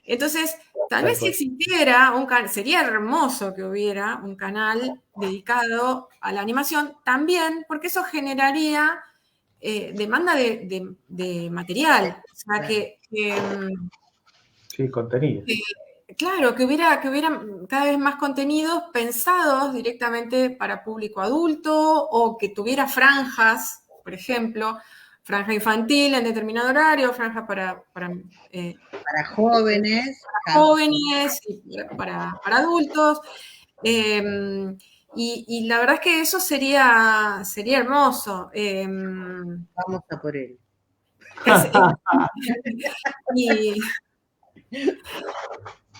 Entonces, tal vez si existiera un canal, sería hermoso que hubiera un canal dedicado a la animación también, porque eso generaría demanda de material. O sea, sí, contenido. Claro, que hubiera cada vez más contenidos pensados directamente para público adulto o que tuviera franjas, por ejemplo, franja infantil en determinado horario, franja para jóvenes. Y para adultos. Y la verdad es que eso sería hermoso. Vamos a por él.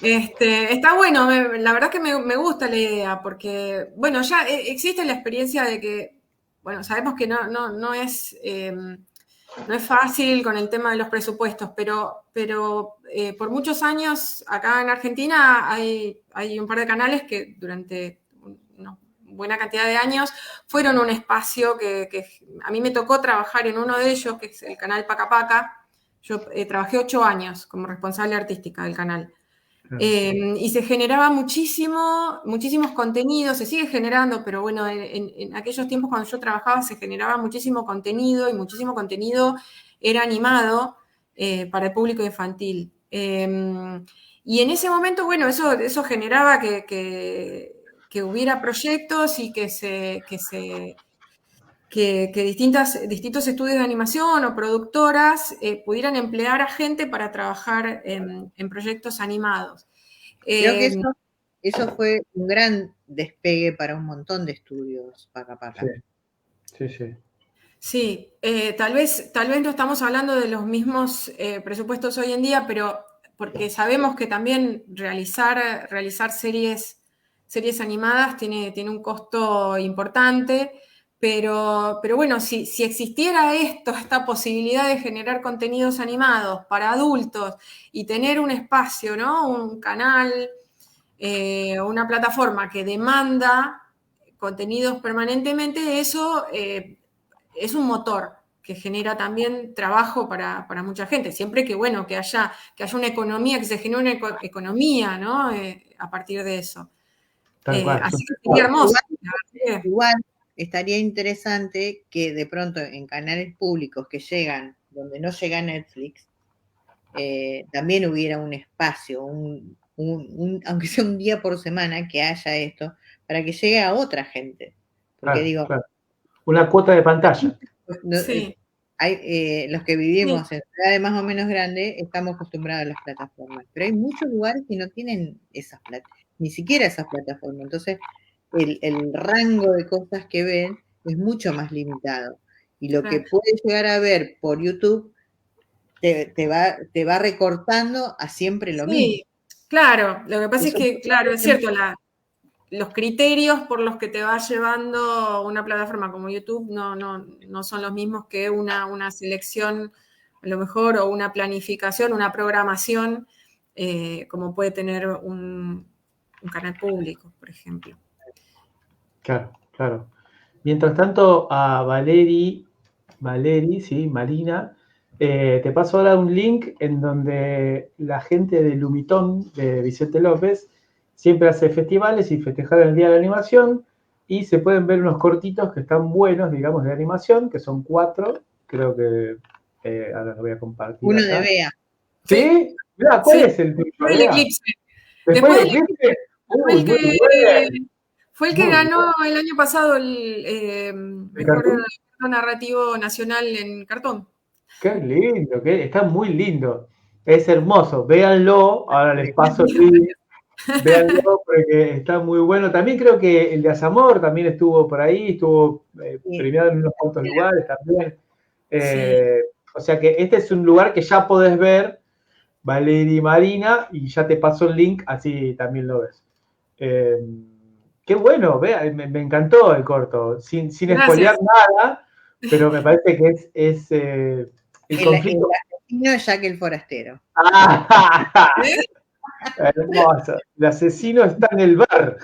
Está bueno, la verdad que me gusta la idea, porque, bueno, ya existe la experiencia de que, bueno, sabemos que no es fácil con el tema de los presupuestos, pero por muchos años acá en Argentina hay un par de canales que durante una buena cantidad de años fueron un espacio que a mí me tocó trabajar en uno de ellos, que es el canal Paca Paca. Yo trabajé 8 años como responsable artística del canal. Y se generaba muchísimos contenidos, se sigue generando, pero bueno, en aquellos tiempos cuando yo trabajaba se generaba muchísimo contenido y muchísimo contenido era animado para el público infantil. Y en ese momento, bueno, eso generaba que hubiera proyectos y que distintos estudios de animación o productoras pudieran emplear a gente para trabajar en proyectos animados. Creo que eso fue un gran despegue para un montón de estudios, Paca Paca. Sí. Sí, tal vez no estamos hablando de los mismos presupuestos hoy en día, pero porque sabemos que también realizar series animadas tiene un costo importante. Pero bueno, si existiera esta posibilidad de generar contenidos animados para adultos y tener un espacio, ¿no? Un canal, una plataforma que demanda contenidos permanentemente, eso es un motor que genera también trabajo para mucha gente, siempre que, bueno, que haya una economía, que se genere una economía, ¿no? A partir de eso. Así que sería hermoso. Igual estaría interesante que de pronto en canales públicos que llegan, donde no llega Netflix, también hubiera un espacio, aunque sea un día por semana, que haya esto, para que llegue a otra gente. Porque claro. Una cuota de pantalla. Sí. Los que vivimos en ciudades más o menos grandes estamos acostumbrados a las plataformas, pero hay muchos lugares que no tienen ni siquiera esas plataformas. Entonces, el rango de cosas que ven es mucho más limitado. Y lo que puedes llegar a ver por YouTube te va recortando a siempre lo mismo. Sí, claro. Lo que pasa es que, claro, es cierto, los criterios por los que te va llevando una plataforma como YouTube no son los mismos que una selección, a lo mejor, o una planificación, una programación, como puede tener un canal público, por ejemplo. Claro. Mientras tanto, a Marina, te paso ahora un link en donde la gente de Lumitón, de Vicente López, siempre hace festivales y festejar el Día de la Animación, y se pueden ver unos cortitos que están buenos, digamos, de animación, que son 4, creo que ahora lo voy a compartir. Uno acá. de Bea. ¿Sí? Mira, ¿cuál es el tuyo? Fue el Eclipse. Después del Eclipse. Fue el que ganó el año pasado el mejor narrativo nacional en cartón. Qué lindo, está muy lindo. Es hermoso, véanlo, ahora les paso el link. Véanlo porque está muy bueno. También creo que el de Azamor también estuvo por ahí, estuvo premiado en unos cuantos lugares también. O sea que este es un lugar que ya podés ver, Valeria y Marina, y ya te paso el link, así también lo ves. Qué bueno, me encantó el corto, sin spoilear nada, pero me parece que es el conflicto. El asesino es Jack el forastero. Hermoso. El asesino está en el bar.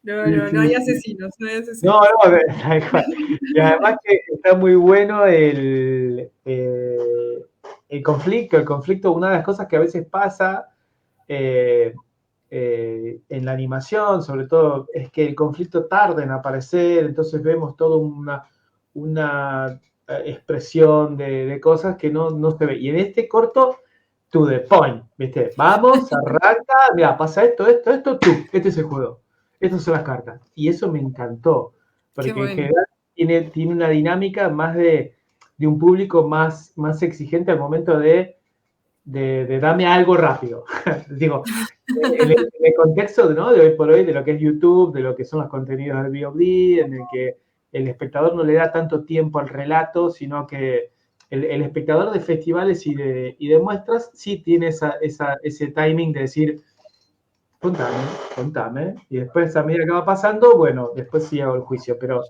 No hay asesinos. No, y además que está muy bueno el el conflicto, una de las cosas que a veces pasa en la animación, sobre todo, es que el conflicto tarda en aparecer, entonces vemos toda una expresión de cosas que no se ve. Y en este corto, to the point, ¿viste? Vamos, arranca, mira, pasa esto, este es el juego. Estas son las cartas. Y eso me encantó, porque bueno. en general tiene una dinámica más de un público más exigente al momento de dame algo rápido. Digo, en el contexto, ¿no?, de hoy por hoy, de lo que es YouTube, de lo que son los contenidos del VOD, en el que el espectador no le da tanto tiempo al relato, sino que el espectador de festivales y de muestras sí tiene ese timing de decir, contame, y después a medida que va pasando, bueno, después sí hago el juicio, pero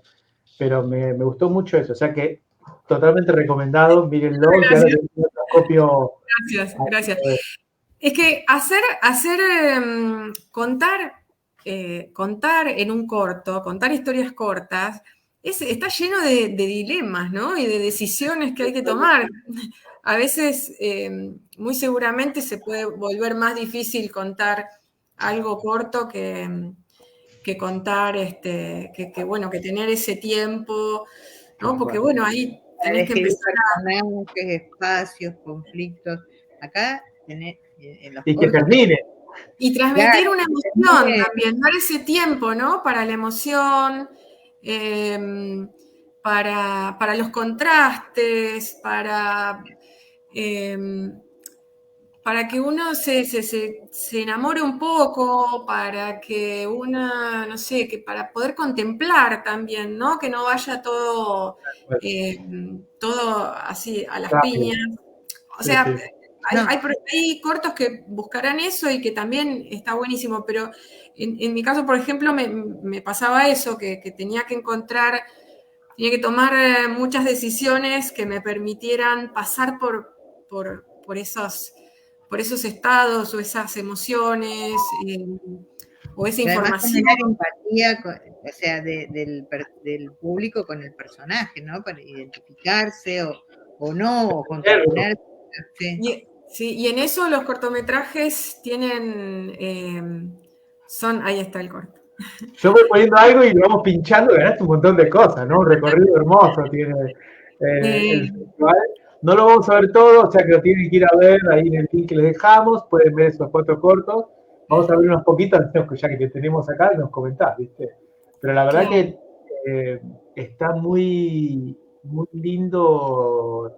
me gustó mucho eso, o sea que totalmente recomendado, mírenlo, que ahora tengo otro copio. Gracias. Es que contar en un corto, contar historias cortas, está lleno de dilemas, ¿no? Y de decisiones que hay que tomar. A veces, muy seguramente, se puede volver más difícil contar algo corto que contar, que tener ese tiempo, ¿no? Porque, bueno, ahí tenés que empezar personajes, espacios, conflictos. Acá tenés los y que termine. Y transmitir una emoción también, dar ese tiempo, ¿no? Para la emoción, para los contrastes, para que uno se enamore un poco, para que uno, no sé, que para poder contemplar también, ¿no? Que no vaya todo así a las piñas. O sea, Sí. hay cortos que buscarán eso y que también está buenísimo, pero en mi caso, por ejemplo, me pasaba eso, que tenía que tomar muchas decisiones que me permitieran pasar por esos estados o esas emociones o esa información. Generar empatía, o sea, del público con el personaje, ¿no? Para identificarse o no, o contaminarse. Y en eso los cortometrajes tienen, ahí está el corto. Yo voy poniendo algo y lo vamos pinchando, ganaste un montón de cosas, ¿no? Un recorrido hermoso tiene el festival. No lo vamos a ver todo, o sea que lo tienen que ir a ver ahí en el link que les dejamos, pueden ver esos 4 cortos. Vamos a ver unos poquitos, ya que te tenemos acá, y nos comentás, ¿viste? Pero la verdad que está muy lindo, o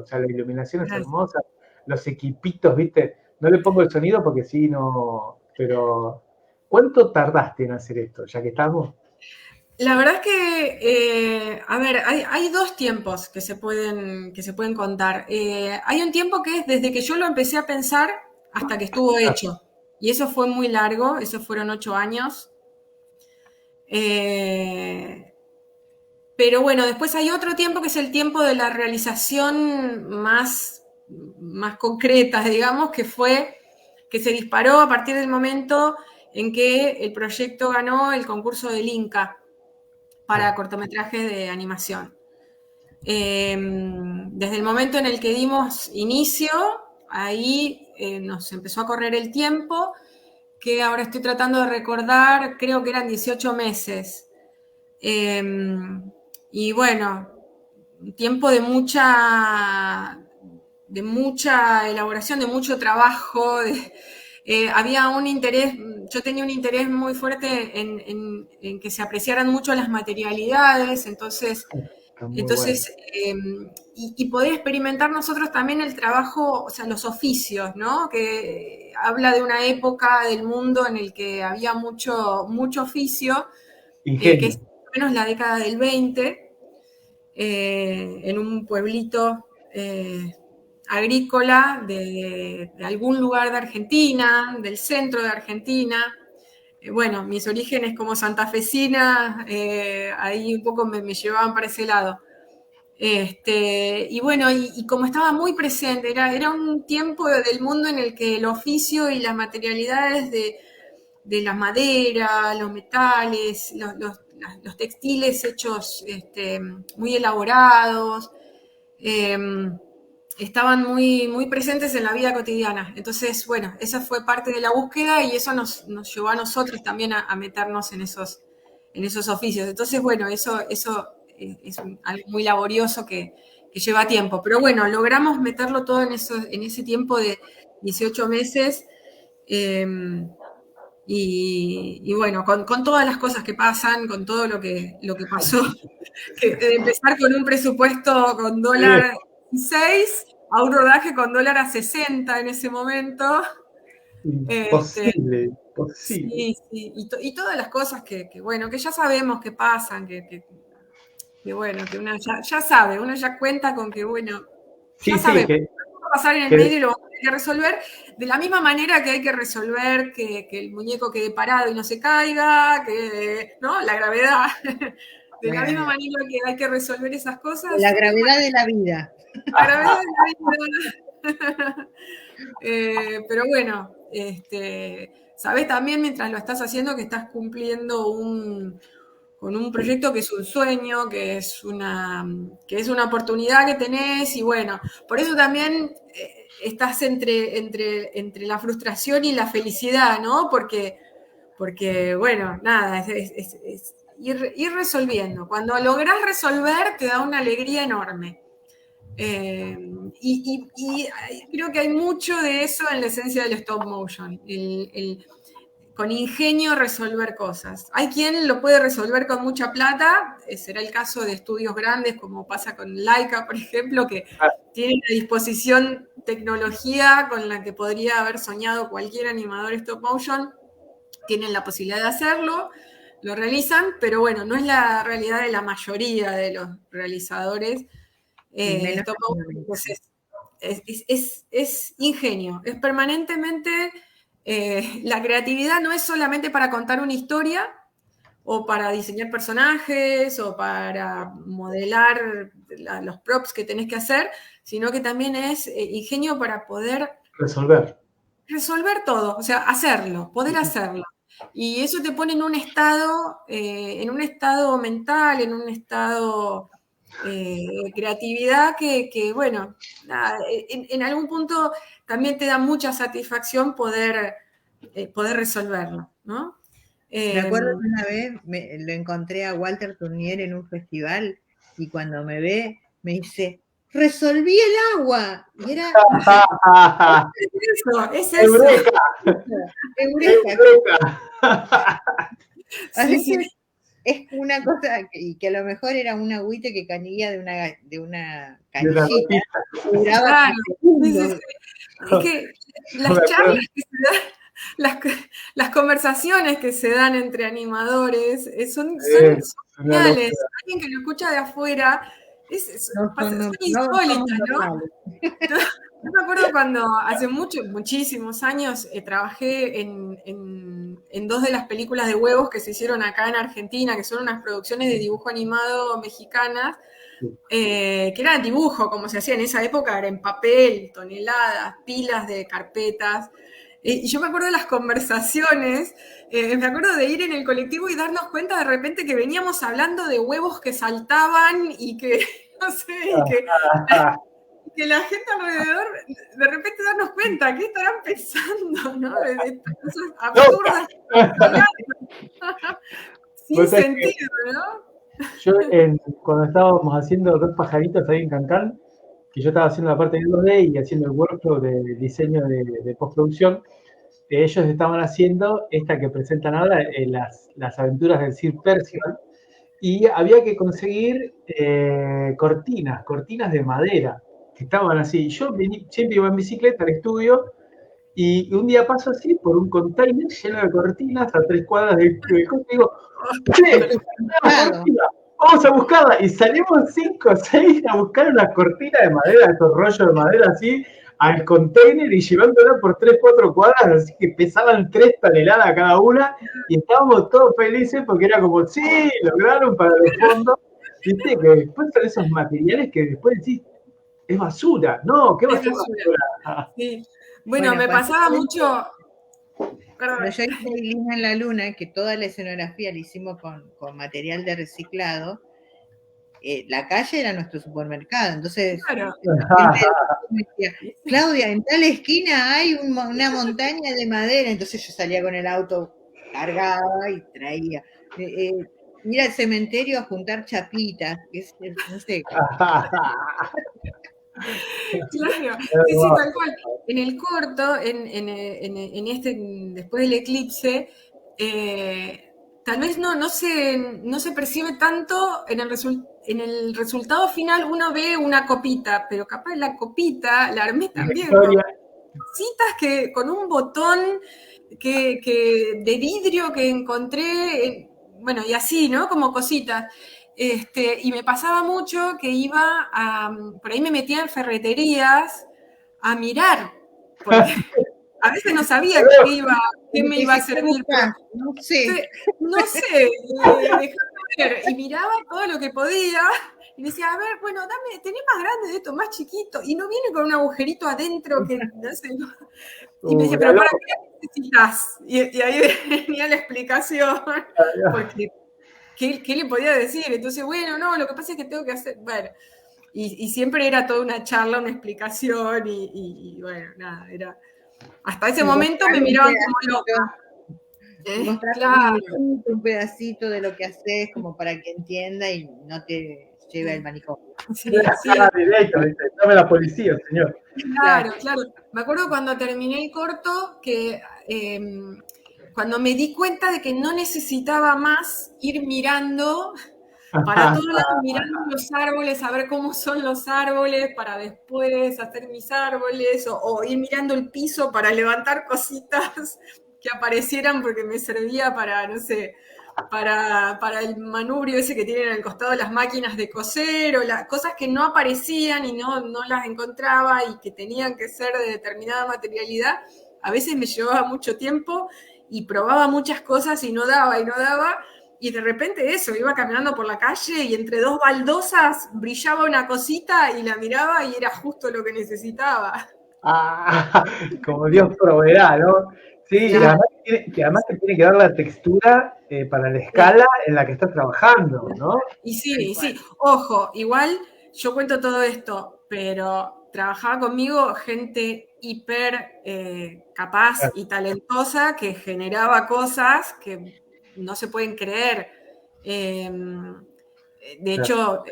sea, la iluminación es hermosa, los equipitos, ¿viste? No le pongo el sonido porque sí, no, pero ¿cuánto tardaste en hacer esto, ya que estamos? La verdad es que, a ver, hay 2 tiempos que se pueden contar. Hay un tiempo que es desde que yo lo empecé a pensar hasta que estuvo hecho. Y eso fue muy largo, eso fueron 8 años. Pero bueno, después hay otro tiempo que es el tiempo de la realización más concreta, digamos, que se disparó a partir del momento en que el proyecto ganó el concurso del Inca para cortometrajes de animación. Desde el momento en el que dimos inicio, ahí nos empezó a correr el tiempo, que ahora estoy tratando de recordar, creo que eran 18 meses. Y bueno, tiempo de mucha elaboración, de mucho trabajo. Había un interés, yo tenía un interés muy fuerte en que se apreciaran mucho las materialidades, entonces y poder experimentar nosotros también el trabajo, o sea, los oficios, ¿no? Que habla de una época del mundo en el que había mucho oficio, que es más o menos la década del 20, en un pueblito agrícola de algún lugar de Argentina, del centro de Argentina. Bueno, mis orígenes como santafesina, ahí un poco me llevaban para ese lado. Y bueno, y como estaba muy presente, era un tiempo del mundo en el que el oficio y las materialidades de la madera, los metales, los textiles hechos muy elaborados, estaban muy, muy presentes en la vida cotidiana. Entonces, bueno, esa fue parte de la búsqueda y eso nos llevó a nosotros también a meternos en esos oficios. Entonces, bueno, eso es algo muy laborioso que lleva tiempo. Pero bueno, logramos meterlo todo en ese tiempo de 18 meses. Y bueno, con todas las cosas que pasan, con todo lo que pasó, que de empezar con un presupuesto con dólar 6 a un rodaje con dólar a 60 en ese momento. Imposible. Sí, y todas las cosas bueno, que ya sabemos que pasan, que bueno, que uno ya sabe, uno ya cuenta con que, bueno, ya sabemos. Va a pasar en el medio y lo vamos a tener que resolver de la misma manera que hay que resolver que el muñeco quede parado y no se caiga, ¿no? La gravedad. De la misma manera que hay que resolver esas cosas. La gravedad de la vida. La gravedad de la vida. Pero bueno, sabes también mientras lo estás haciendo que estás cumpliendo con un proyecto que es un sueño, que es una oportunidad que tenés, y bueno, por eso también estás entre la frustración y la felicidad, ¿no? Porque bueno, nada, es ir resolviendo. Cuando lográs resolver, te da una alegría enorme. Y creo que hay mucho de eso en la esencia del stop motion, con ingenio resolver cosas. Hay quien lo puede resolver con mucha plata, será el caso de estudios grandes como pasa con Laika, por ejemplo, que tienen a disposición tecnología con la que podría haber soñado cualquier animador stop motion, tienen la posibilidad de hacerlo, lo realizan, pero bueno, no es la realidad de la mayoría de los realizadores. Stop motion, entonces, es ingenio, es permanentemente. La creatividad no es solamente para contar una historia o para diseñar personajes o para modelar los props que tenés que hacer, sino que también es ingenio para poder resolver todo, o sea, hacerlo, poder hacerlo. Y eso te pone en un estado mental, en un estado de creatividad que bueno, nada, en algún punto también te da mucha satisfacción poder resolverlo, ¿no? Me acuerdo que una vez lo encontré a Walter Tournier en un festival y cuando me ve me dice, ¡resolví el agua! Y era... es eso. ¡Eureka! Así que es una cosa, y que a lo mejor era un agüite que caía de una canillita. Claro, es que las charlas que se dan, las conversaciones que se dan entre animadores son geniales. Alguien que lo escucha de afuera son insólitas, ¿no? Yo me acuerdo cuando hace muchísimos años trabajé en dos de las películas de huevos que se hicieron acá en Argentina, que son unas producciones de dibujo animado mexicanas, que eran dibujo, como se hacía en esa época, era en papel, toneladas, pilas de carpetas. Y yo me acuerdo de las conversaciones, me acuerdo de ir en el colectivo y darnos cuenta de repente que veníamos hablando de huevos que saltaban y que, no sé, que la gente alrededor, de repente darnos cuenta, ¿qué estarán pensando? ¿No? De cosas absurdas. Sin sentido, ¿no? Yo, cuando estábamos haciendo Dos pajaritos ahí en Cancán, que yo estaba haciendo la parte de 2D y haciendo el workflow de diseño de postproducción, ellos estaban haciendo esta que presentan ahora, las aventuras del Sir Percival, y había que conseguir cortinas de madera, que estaban así. Yo siempre iba en bicicleta al estudio, y un día paso así por un container lleno de cortinas a 3 cuadras del coche y digo, ¡che! Vamos a buscarla. Y salimos 5 o 6 a buscar una cortina de madera, estos rollos de madera así, al container y llevándola por 3, 4 cuadras, así que pesaban 3 toneladas cada una, y estábamos todos felices porque era como, sí, lograron para los fondos. Viste que después son esos materiales que después decís, es basura. No, ¿qué va a ser basura? Sí. Bueno, me pasaba mucho. Cuando yo hice Lina en la Luna, que toda la escenografía la hicimos con material de reciclado, la calle era nuestro supermercado, entonces Claro. me decía, Claudia, en tal esquina hay una montaña de madera, entonces yo salía con el auto, cargaba y traía. Ir al cementerio a juntar chapitas, no sé. Claro, sí, tal cual. En el corto, después del eclipse, tal vez no se percibe tanto en el resultado final. Uno ve una copita, pero capaz la copita la armé también con cositas con un botón de vidrio que encontré, bueno, y así, ¿no? Como cositas. Y me pasaba mucho que iba por ahí me metía en ferreterías a mirar, porque a veces no sabía qué me iba a servir, pero no sé, déjame ver, y miraba todo lo que podía, y decía, a ver, bueno, tenés más grande de esto, más chiquito, y no viene con un agujerito adentro que, no sé, no. Y me decía, pero ¿para qué necesitas? Y ahí venía la explicación, porque ¿qué le podía decir? Entonces, bueno, no, lo que pasa es que tengo que hacer, bueno, y siempre era toda una charla, una explicación, y bueno, nada, era, hasta ese momento me miraban como loca. Claro. Un pedacito de lo que haces como para que entienda y no te lleve al manicomio. Sí. Directo, dame la policía, señor. Claro. Me acuerdo cuando terminé el corto que cuando me di cuenta de que no necesitaba más ir mirando para todos lados, mirando los árboles, a ver cómo son los árboles, para después hacer mis árboles, o ir mirando el piso para levantar cositas que aparecieran porque me servía para, no sé, para el manubrio ese que tienen al costado de las máquinas de coser, o cosas que no aparecían y no las encontraba y que tenían que ser de determinada materialidad. A veces me llevaba mucho tiempo y probaba muchas cosas y no daba, y de repente eso, iba caminando por la calle y entre dos baldosas brillaba una cosita y la miraba y era justo lo que necesitaba. Como Dios proveerá, ¿no? Sí, claro. además te tiene que dar la textura para la escala en la que estás trabajando, ¿no? Y sí. Ojo, igual yo cuento todo esto, pero trabajaba conmigo gente hiper capaz y talentosa que generaba cosas que no se pueden creer. De hecho,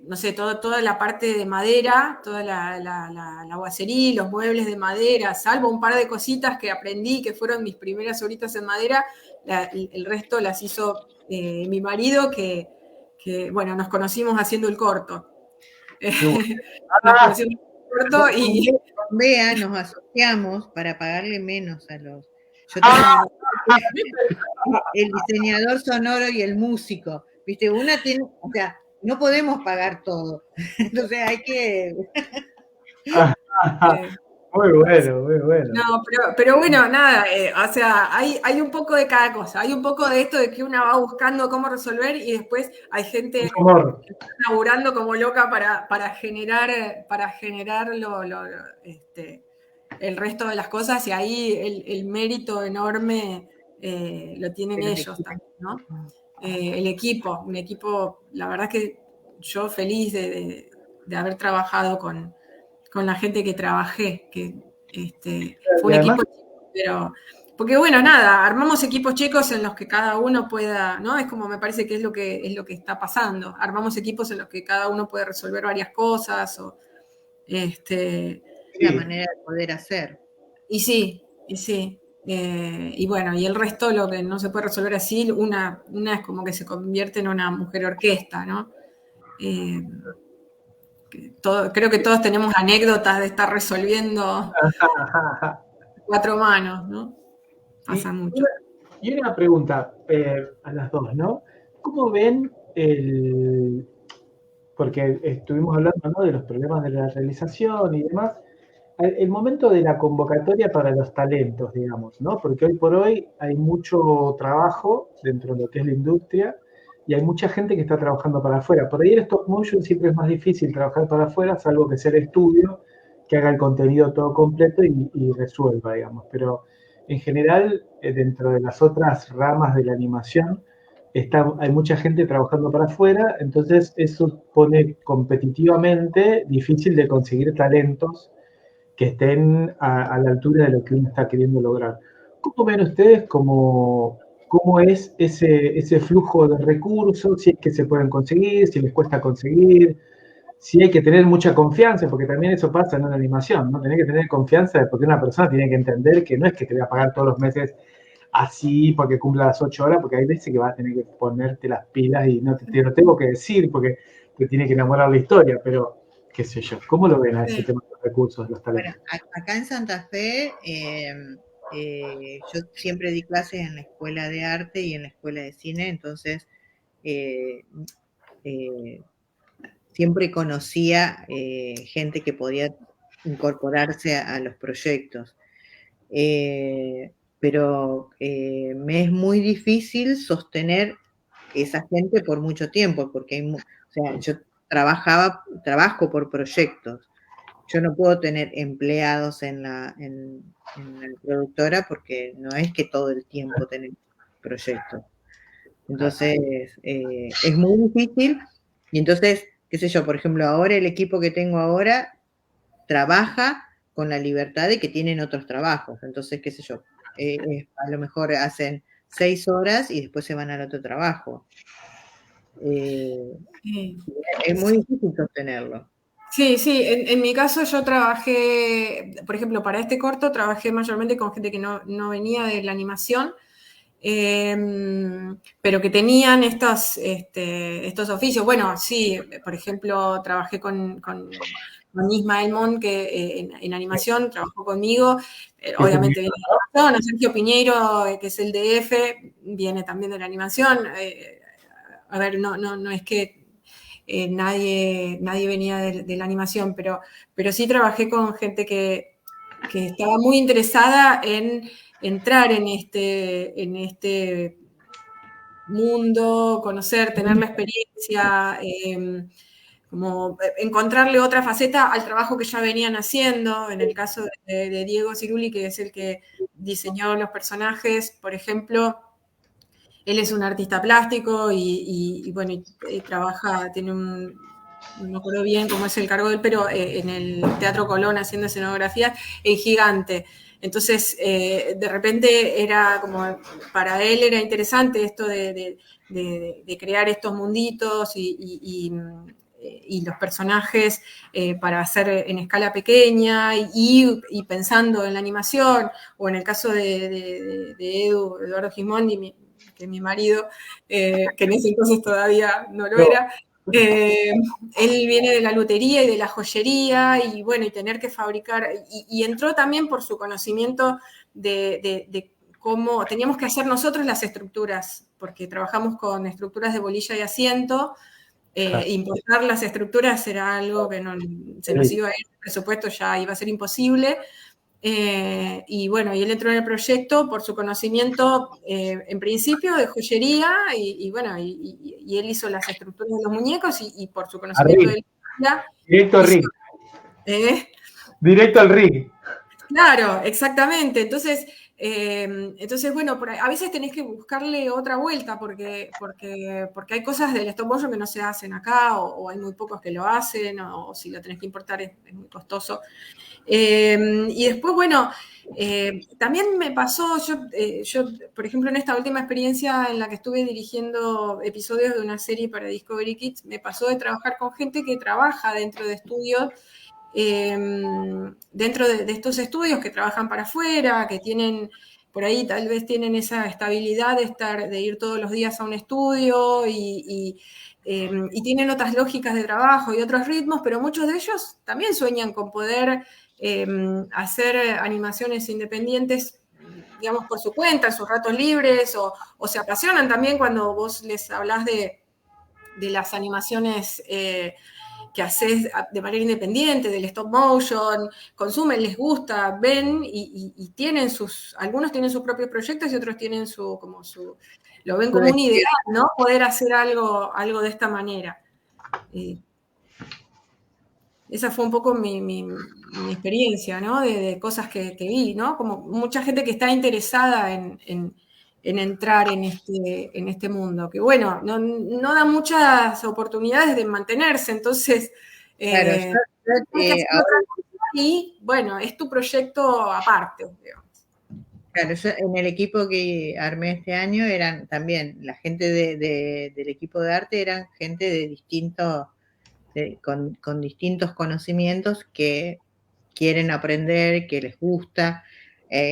no sé, toda la parte de madera, toda la guacería, los muebles de madera, salvo un par de cositas que aprendí, que fueron mis primeras horitas en madera, el resto las hizo mi marido, que, bueno, nos conocimos haciendo el corto. Nos conocimos haciendo el corto y... Con Bea nos asociamos para pagarle menos a los... Yo el diseñador sonoro y el músico. ¿Viste? Una tiene, o sea, no podemos pagar todo. Entonces hay que... Muy bueno. No, pero bueno, nada, o sea, hay un poco de cada cosa. Hay un poco de esto de que una va buscando cómo resolver y después hay gente que está laburando como loca para generar el resto de las cosas, y ahí el mérito enorme lo tienen ellos también, ¿no? Un equipo, la verdad que yo feliz de haber trabajado con la gente que trabajé, que fue un equipo chico, pero porque bueno, nada, armamos equipos chicos en los que cada uno pueda, ¿no? Es como me parece que es lo que está pasando. Armamos equipos en los que cada uno puede resolver varias cosas, o la manera de poder hacer. Y sí. Y bueno, y el resto, lo que no se puede resolver así, una es como que se convierte en una mujer orquesta, ¿no? Creo que todos tenemos anécdotas de estar resolviendo cuatro manos, ¿no? Pasa mucho. Y una pregunta a las dos, ¿no? ¿Cómo ven porque estuvimos hablando, ¿no?, de los problemas de la realización y demás, el momento de la convocatoria para los talentos, digamos, ¿no? Porque hoy por hoy hay mucho trabajo dentro de lo que es la industria y hay mucha gente que está trabajando para afuera. Por ahí en stop motion siempre es más difícil trabajar para afuera, salvo que sea el estudio que haga el contenido todo completo y resuelva, digamos. Pero en general, dentro de las otras ramas de la animación, hay mucha gente trabajando para afuera, entonces eso pone competitivamente difícil de conseguir talentos que estén a la altura de lo que uno está queriendo lograr. ¿Cómo ven ustedes cómo es ese flujo de recursos? Si es que se pueden conseguir, si les cuesta conseguir, si hay que tener mucha confianza, porque también eso pasa en una animación, ¿no? Tenés que tener confianza porque una persona tiene que entender que no es que te voy a pagar todos los meses así porque cumpla las 8 horas, porque hay veces que vas a tener que ponerte las pilas y no te lo tengo que decir porque te tiene que enamorar la historia, pero qué sé yo. ¿Cómo lo ven a ese tema de los recursos, de los talentos? Bueno, acá en Santa Fe, yo siempre di clases en la escuela de arte y en la escuela de cine, entonces siempre conocía gente que podía incorporarse a los proyectos. Pero me es muy difícil sostener esa gente por mucho tiempo, porque o sea, yo trabajo por proyectos. Yo no puedo tener empleados en la productora porque no es que todo el tiempo tenemos proyectos. Entonces, es muy difícil. Y entonces, qué sé yo, por ejemplo, ahora el equipo que tengo ahora trabaja con la libertad de que tienen otros trabajos. Entonces, qué sé yo, a lo mejor hacen 6 horas y después se van al otro trabajo. Es muy difícil sostenerlo. Sí, sí, en mi caso yo trabajé, por ejemplo, para este corto trabajé mayormente con gente que no venía de la animación, pero que tenían estos oficios. Bueno, sí, por ejemplo, trabajé con Ismael Mon, que en animación trabajó conmigo, obviamente viene de la animación. Sergio Piñeiro, que es el DF, viene también de la animación. A ver, no es que nadie venía de la animación, pero sí trabajé con gente que estaba muy interesada en entrar en este mundo, conocer, tener la experiencia, como encontrarle otra faceta al trabajo que ya venían haciendo. En el caso de Diego Ciruli, que es el que diseñó los personajes, por ejemplo, él es un artista plástico y bueno, trabaja, tiene no me acuerdo bien cómo es el cargo de él, pero en el Teatro Colón haciendo escenografía, es gigante. Entonces, de repente era como, para él era interesante esto de crear estos munditos y los personajes para hacer en escala pequeña y pensando en la animación, o en el caso de Eduardo Gismondi, que mi marido, que en ese entonces todavía no lo era, él viene de la lutería y de la joyería, y bueno, y tener que fabricar, y entró también por su conocimiento de cómo teníamos que hacer nosotros las estructuras, porque trabajamos con estructuras de bolilla y asiento. Importar las estructuras era algo que se nos iba a ir, el presupuesto ya iba a ser imposible. Y bueno, y él entró en el proyecto por su conocimiento, en principio, de joyería, y bueno, y él hizo las estructuras de los muñecos, y por su conocimiento de la directo al rig. Directo al rig. Claro, exactamente. Entonces, bueno, a veces tenés que buscarle otra vuelta porque hay cosas del stop motion que no se hacen acá, o hay muy pocos que lo hacen, o si lo tenés que importar es muy costoso. Y después, bueno, también me pasó, yo, por ejemplo, en esta última experiencia en la que estuve dirigiendo episodios de una serie para Discovery Kids, me pasó de trabajar con gente que trabaja dentro de estudios, dentro de estos estudios que trabajan para afuera, que tienen, por ahí tal vez tienen esa estabilidad de ir todos los días a un estudio y tienen otras lógicas de trabajo y otros ritmos, pero muchos de ellos también sueñan con poder hacer animaciones independientes, digamos, por su cuenta, en sus ratos libres, o se apasionan también cuando vos les hablás de las animaciones que haces de manera independiente, del stop motion, consumen, les gusta, ven y tienen algunos tienen sus propios proyectos y otros tienen lo ven como un ideal, ¿no? Poder hacer algo de esta manera. Esa fue un poco mi experiencia, ¿no? De cosas que vi, ¿no? Como mucha gente que está interesada en entrar en este mundo, que bueno, no da muchas oportunidades de mantenerse, entonces Claro, hay que hacer otra cosa y bueno, es tu proyecto aparte, digamos. Claro, yo en el equipo que armé este año eran también, la gente del equipo de arte eran gente de distintos, con distintos conocimientos que quieren aprender, que les gusta.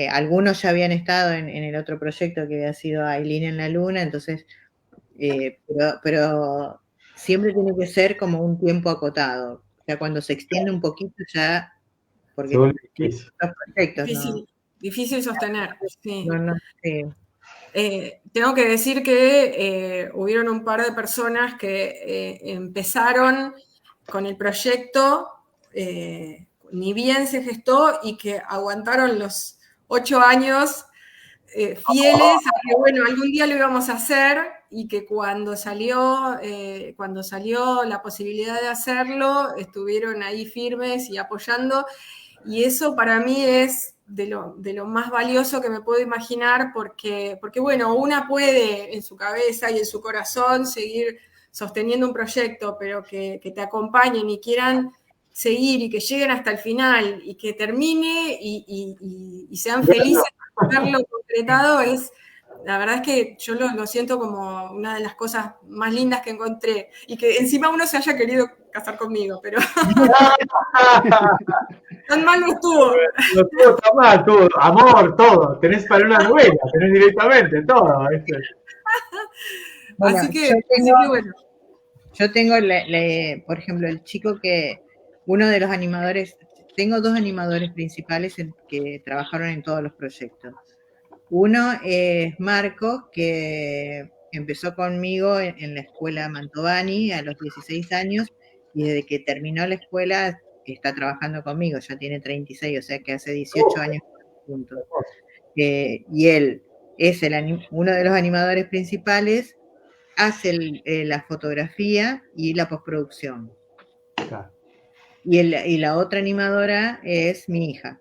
Algunos ya habían estado en el otro proyecto que había sido Aileen en la Luna, entonces, pero siempre tiene que ser como un tiempo acotado. O sea, cuando se extiende un poquito ya, porque Se vuelve difícil. los proyectos, Difícil sostener, sí. Sí. Tengo que decir que hubieron un par de personas que empezaron con el proyecto, ni bien se gestó, y que aguantaron los 8 años fieles a que, bueno, algún día lo íbamos a hacer, y que cuando salió la posibilidad de hacerlo, estuvieron ahí firmes y apoyando, y eso para mí es de lo más valioso que me puedo imaginar, porque bueno, una puede en su cabeza y en su corazón seguir sosteniendo un proyecto, pero que te acompañen y quieran seguir y que lleguen hasta el final y que termine y sean felices de verlo concretado, la verdad es que yo lo siento como una de las cosas más lindas que encontré, y que encima uno se haya querido casar conmigo, pero tan mal no estuvo. No estuvo tan mal, todo, amor, todo. Tenés para una novela, tenés directamente todo. Bueno, Así que bueno. Yo tengo, por ejemplo, el chico uno de los animadores, tengo 2 animadores principales que trabajaron en todos los proyectos. Uno es Marco, que empezó conmigo en la escuela Mantovani a los 16 años, y desde que terminó la escuela está trabajando conmigo, ya tiene 36, o sea que hace 18 años juntos. Y él es uno de los animadores principales, hace la fotografía y la postproducción. Claro. Y la otra animadora es mi hija.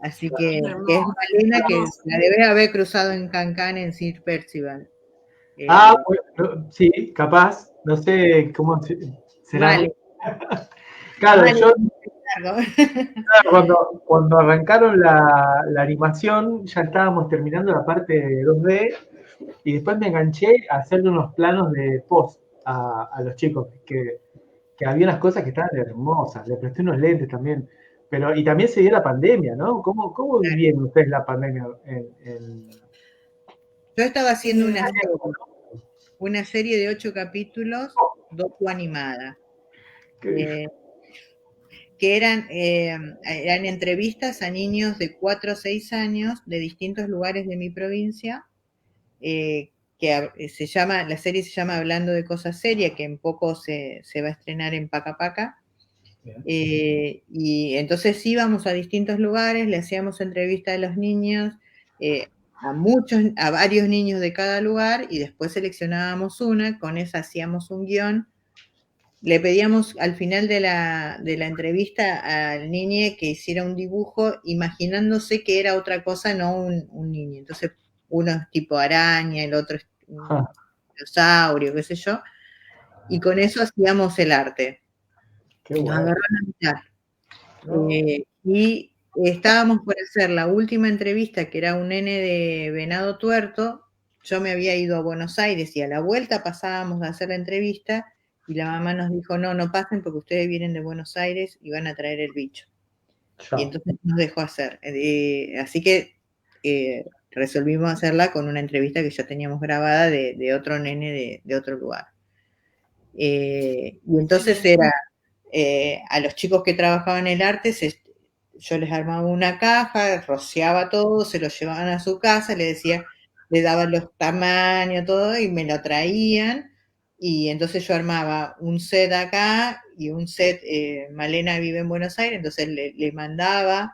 Así que es Malena, que la debe haber cruzado en Cancán en Sir Percival. Bueno, sí, capaz, no sé cómo será. Vale. Claro, vale. Cuando arrancaron la animación, ya estábamos terminando la parte de 2D, y después me enganché a hacerle unos planos de post a los chicos, que había unas cosas que estaban hermosas, le presté unos lentes también, y también se dio la pandemia, ¿no? ¿Cómo vivieron ustedes la pandemia? Yo estaba haciendo una serie de 8 capítulos, docu-animada, que eran entrevistas a niños de 4 a 6 años de distintos lugares de mi provincia, que la serie se llama Hablando de Cosas Serias, que en poco se va a estrenar en Pacapaca. Y entonces íbamos a distintos lugares, le hacíamos entrevistas a los niños, a varios niños de cada lugar, y después seleccionábamos una, con esa hacíamos un guión. Le pedíamos al final de la entrevista al niño que hiciera un dibujo imaginándose que era otra cosa, no un niño. Entonces uno es tipo araña, el otro es un dinosaurio, qué sé yo, y con eso hacíamos el arte. Qué bueno. Nos agarró la mitad. Y estábamos por hacer la última entrevista, que era un nene de Venado Tuerto. Yo me había ido a Buenos Aires y a la vuelta pasábamos a hacer la entrevista, y la mamá nos dijo, no pasen porque ustedes vienen de Buenos Aires y van a traer el bicho. Y entonces nos dejó hacer. Así que resolvimos hacerla con una entrevista que ya teníamos grabada de otro nene de otro lugar. Y entonces era a los chicos que trabajaban en el arte, yo les armaba una caja, rociaba todo, se lo llevaban a su casa, les daban los tamaños, todo, y me lo traían. Y entonces yo armaba un set acá y un set, Malena vive en Buenos Aires, entonces le mandaba,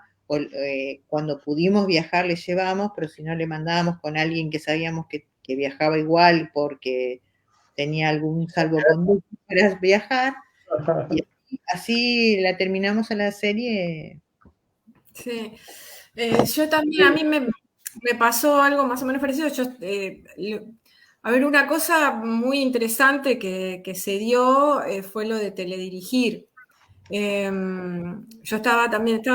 cuando pudimos viajar le llevamos, pero si no le mandábamos con alguien que sabíamos que viajaba igual porque tenía algún salvoconducto para viajar, y así la terminamos a la serie. Sí, yo también, a mí me pasó algo más o menos parecido. A ver, una cosa muy interesante que se dio fue lo de teledirigir. Yo estaba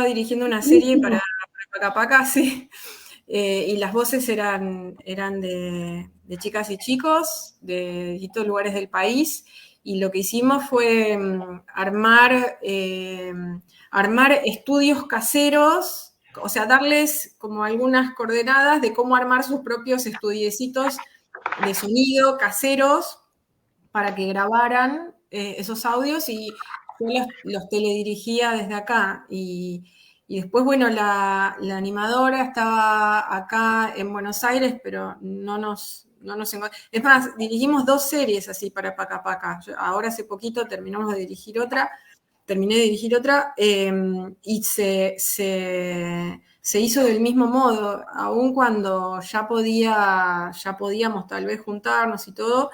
dirigiendo una serie para Paca, sí, y las voces eran de chicas y chicos de distintos lugares del país, y lo que hicimos fue armar estudios caseros, o sea, darles como algunas coordenadas de cómo armar sus propios estudiecitos de sonido caseros para que grabaran esos audios, y yo los teledirigía desde acá. Y después, bueno, la animadora estaba acá en Buenos Aires, pero no nos encontramos. Es más, dirigimos 2 series así para Paca Paca. Ahora hace poquito terminé de dirigir otra, y se hizo del mismo modo, aun cuando ya podíamos tal vez juntarnos y todo.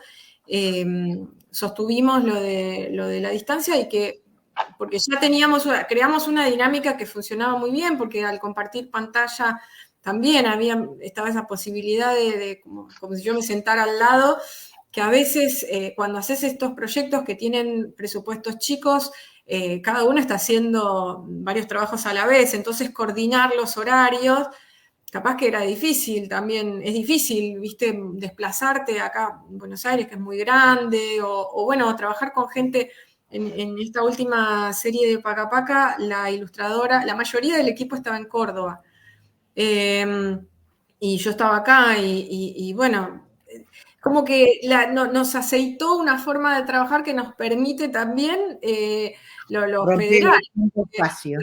eh, Sostuvimos lo de la distancia, porque ya creamos una dinámica que funcionaba muy bien, porque al compartir pantalla también estaba esa posibilidad como si yo me sentara al lado, que a veces cuando haces estos proyectos que tienen presupuestos chicos, cada uno está haciendo varios trabajos a la vez, entonces coordinar los horarios capaz que era difícil también. Es difícil, viste, desplazarte acá en Buenos Aires, que es muy grande, o bueno, trabajar con gente. En esta última serie de Paca Paca, la ilustradora, la mayoría del equipo estaba en Córdoba. Eh, y yo estaba acá, y bueno, como que nos aceitó una forma de trabajar que nos permite también lo Romper federal. el espacio.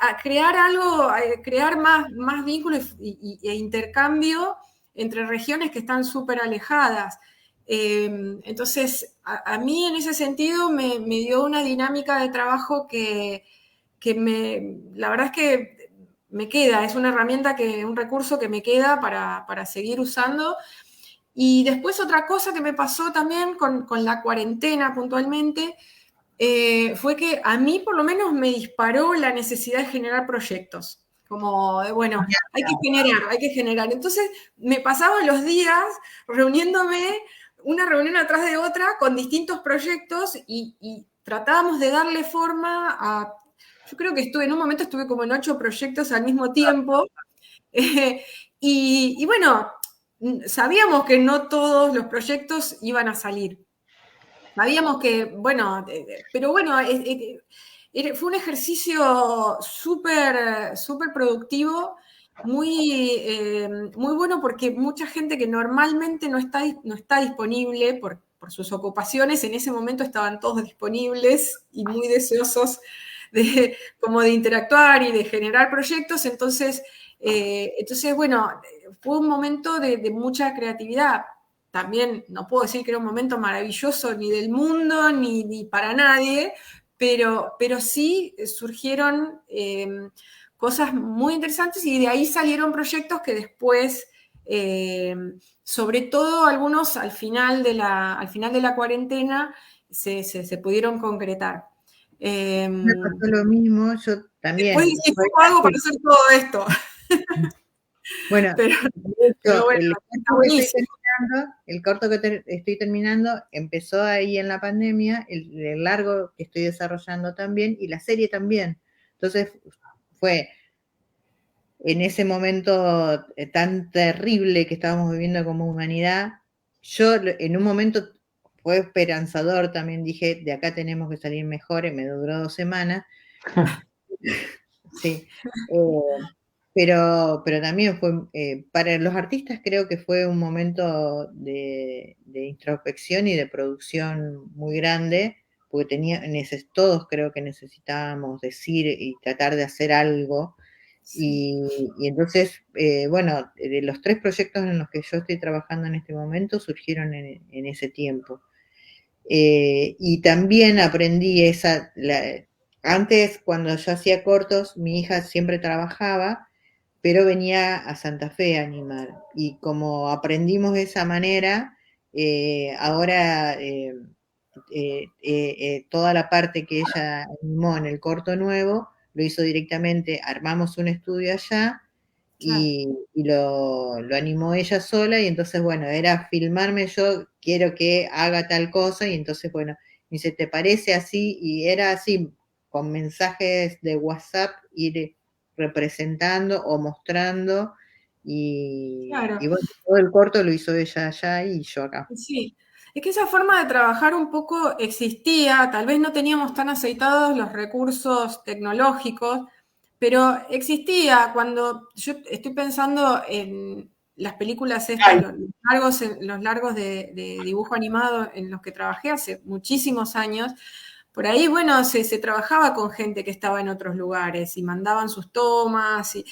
A crear algo, a crear más vínculos e intercambio entre regiones que están súper alejadas. Entonces, a mí en ese sentido me dio una dinámica de trabajo que la verdad es que me queda, es una herramienta, un recurso que me queda para seguir usando. Y después otra cosa que me pasó también con la cuarentena puntualmente, fue que a mí por lo menos me disparó la necesidad de generar proyectos. Como, bueno, hay que generar. Entonces me pasaba los días reuniéndome, una reunión atrás de otra, con distintos proyectos, y tratábamos de darle forma a... Yo creo que en un momento estuve como en 8 proyectos al mismo tiempo. eh, y bueno, sabíamos que no todos los proyectos iban a salir. Sabíamos que, bueno, pero bueno, fue un ejercicio súper productivo, muy bueno, porque mucha gente que normalmente no está disponible por sus ocupaciones, en ese momento estaban todos disponibles y muy deseosos como de interactuar y de generar proyectos. Entonces, bueno, fue un momento de mucha creatividad. También no puedo decir que era un momento maravilloso ni del mundo ni para nadie, pero sí surgieron cosas muy interesantes, y de ahí salieron proyectos que después, sobre todo algunos al final de la cuarentena, se pudieron concretar. Me pasó lo mismo, yo también. Después dije, ¿cómo hago para hacer todo esto? Bueno, Pero bueno, está buenísimo. el corto que estoy terminando empezó ahí en la pandemia, el largo que estoy desarrollando también, y la serie también. Entonces fue en ese momento tan terrible que estábamos viviendo como humanidad. Yo en un momento fue esperanzador también, dije, de acá tenemos que salir mejores, me duró 2 semanas. Sí. Pero también fue, para los artistas creo que fue un momento de introspección y de producción muy grande, porque todos creo que necesitábamos decir y tratar de hacer algo. Y entonces, bueno, los 3 proyectos en los que yo estoy trabajando en este momento surgieron en ese tiempo. Y también aprendí antes, cuando yo hacía cortos, mi hija siempre trabajaba, pero venía a Santa Fe a animar. Y como aprendimos de esa manera, ahora toda la parte que ella animó en el corto nuevo, lo hizo directamente, armamos un estudio allá, y lo animó ella sola, y entonces, bueno, era filmarme, yo quiero que haga tal cosa, y entonces, bueno, me dice, ¿te parece así? Y era así, con mensajes de WhatsApp, ir representando o mostrando, Claro. y bueno, todo el corto lo hizo ella allá y yo acá. Sí, es que esa forma de trabajar un poco existía, tal vez no teníamos tan aceitados los recursos tecnológicos, pero existía cuando yo estoy pensando en las películas estas, los largos de dibujo animado en los que trabajé hace muchísimos años. Por ahí, bueno, se trabajaba con gente que estaba en otros lugares y mandaban sus tomas y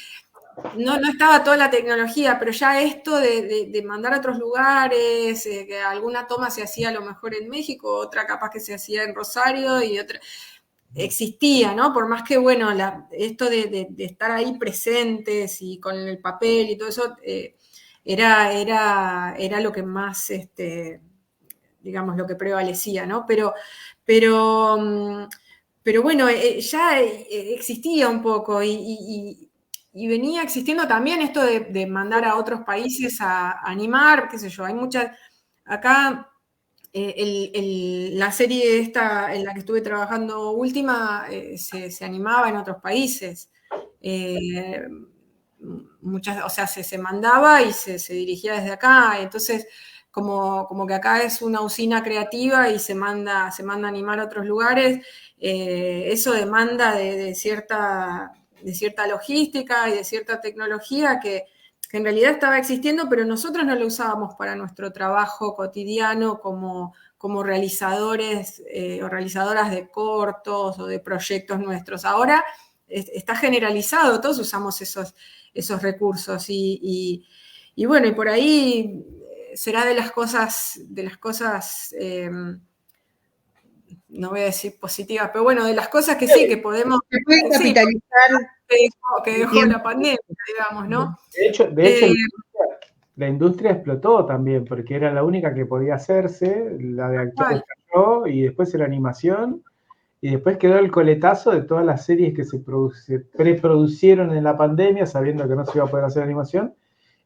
no estaba toda la tecnología, pero ya esto de mandar a otros lugares, que alguna toma se hacía a lo mejor en México, otra capaz que se hacía en Rosario y otra existía, ¿no? Por más que, bueno, esto de estar ahí presentes y con el papel y todo eso, era lo que más, digamos, lo que prevalecía, ¿no? Pero bueno, ya existía un poco y venía existiendo también esto de mandar a otros países a animar, qué sé yo, hay muchas, acá la serie esta en la que estuve trabajando última se animaba en otros países. Muchas, o sea, se mandaba y se dirigía desde acá, entonces como que acá es una usina creativa y se manda a animar a otros lugares, eso demanda de cierta logística y de cierta tecnología que en realidad estaba existiendo, pero nosotros no lo usábamos para nuestro trabajo cotidiano como realizadores o realizadoras de cortos o de proyectos nuestros. Ahora está generalizado, todos usamos esos recursos y bueno, y por ahí será de las cosas no voy a decir positivas, pero bueno, de las cosas que sí, que podemos... Se puede capitalizar que dejó la pandemia, digamos, ¿no? De hecho, la industria explotó también, porque era la única que podía hacerse, la de actores cayó, y después la animación, y después quedó el coletazo de todas las series que se preproducieron en la pandemia, sabiendo que no se iba a poder hacer animación,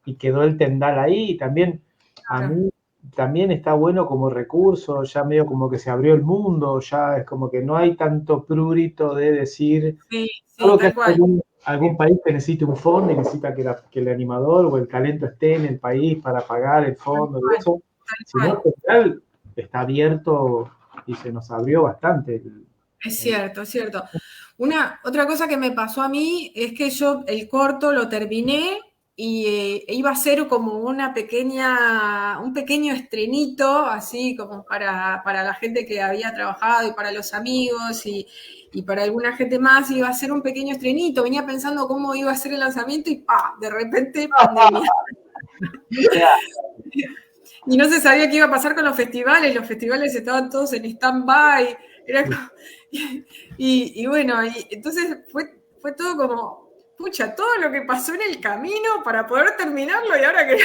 y quedó el tendal ahí, y también a mí también está bueno como recurso, ya medio como que se abrió el mundo, ya es como que no hay tanto prurito de decir, solo que algún país que necesite un fondo y necesita que el animador o el talento esté en el país para pagar el fondo y eso, sino que en general está abierto y se nos abrió bastante. Es cierto, es cierto. Otra cosa que me pasó a mí es que yo el corto lo terminé y iba a ser como un pequeño estrenito, así como para la gente que había trabajado y para los amigos y para alguna gente más, iba a ser un pequeño estrenito. Venía pensando cómo iba a ser el lanzamiento y ¡pah! De repente pandemia. Y no se sabía qué iba a pasar con los festivales estaban todos en stand-by, y bueno, entonces fue todo como, pucha, todo lo que pasó en el camino para poder terminarlo y ahora que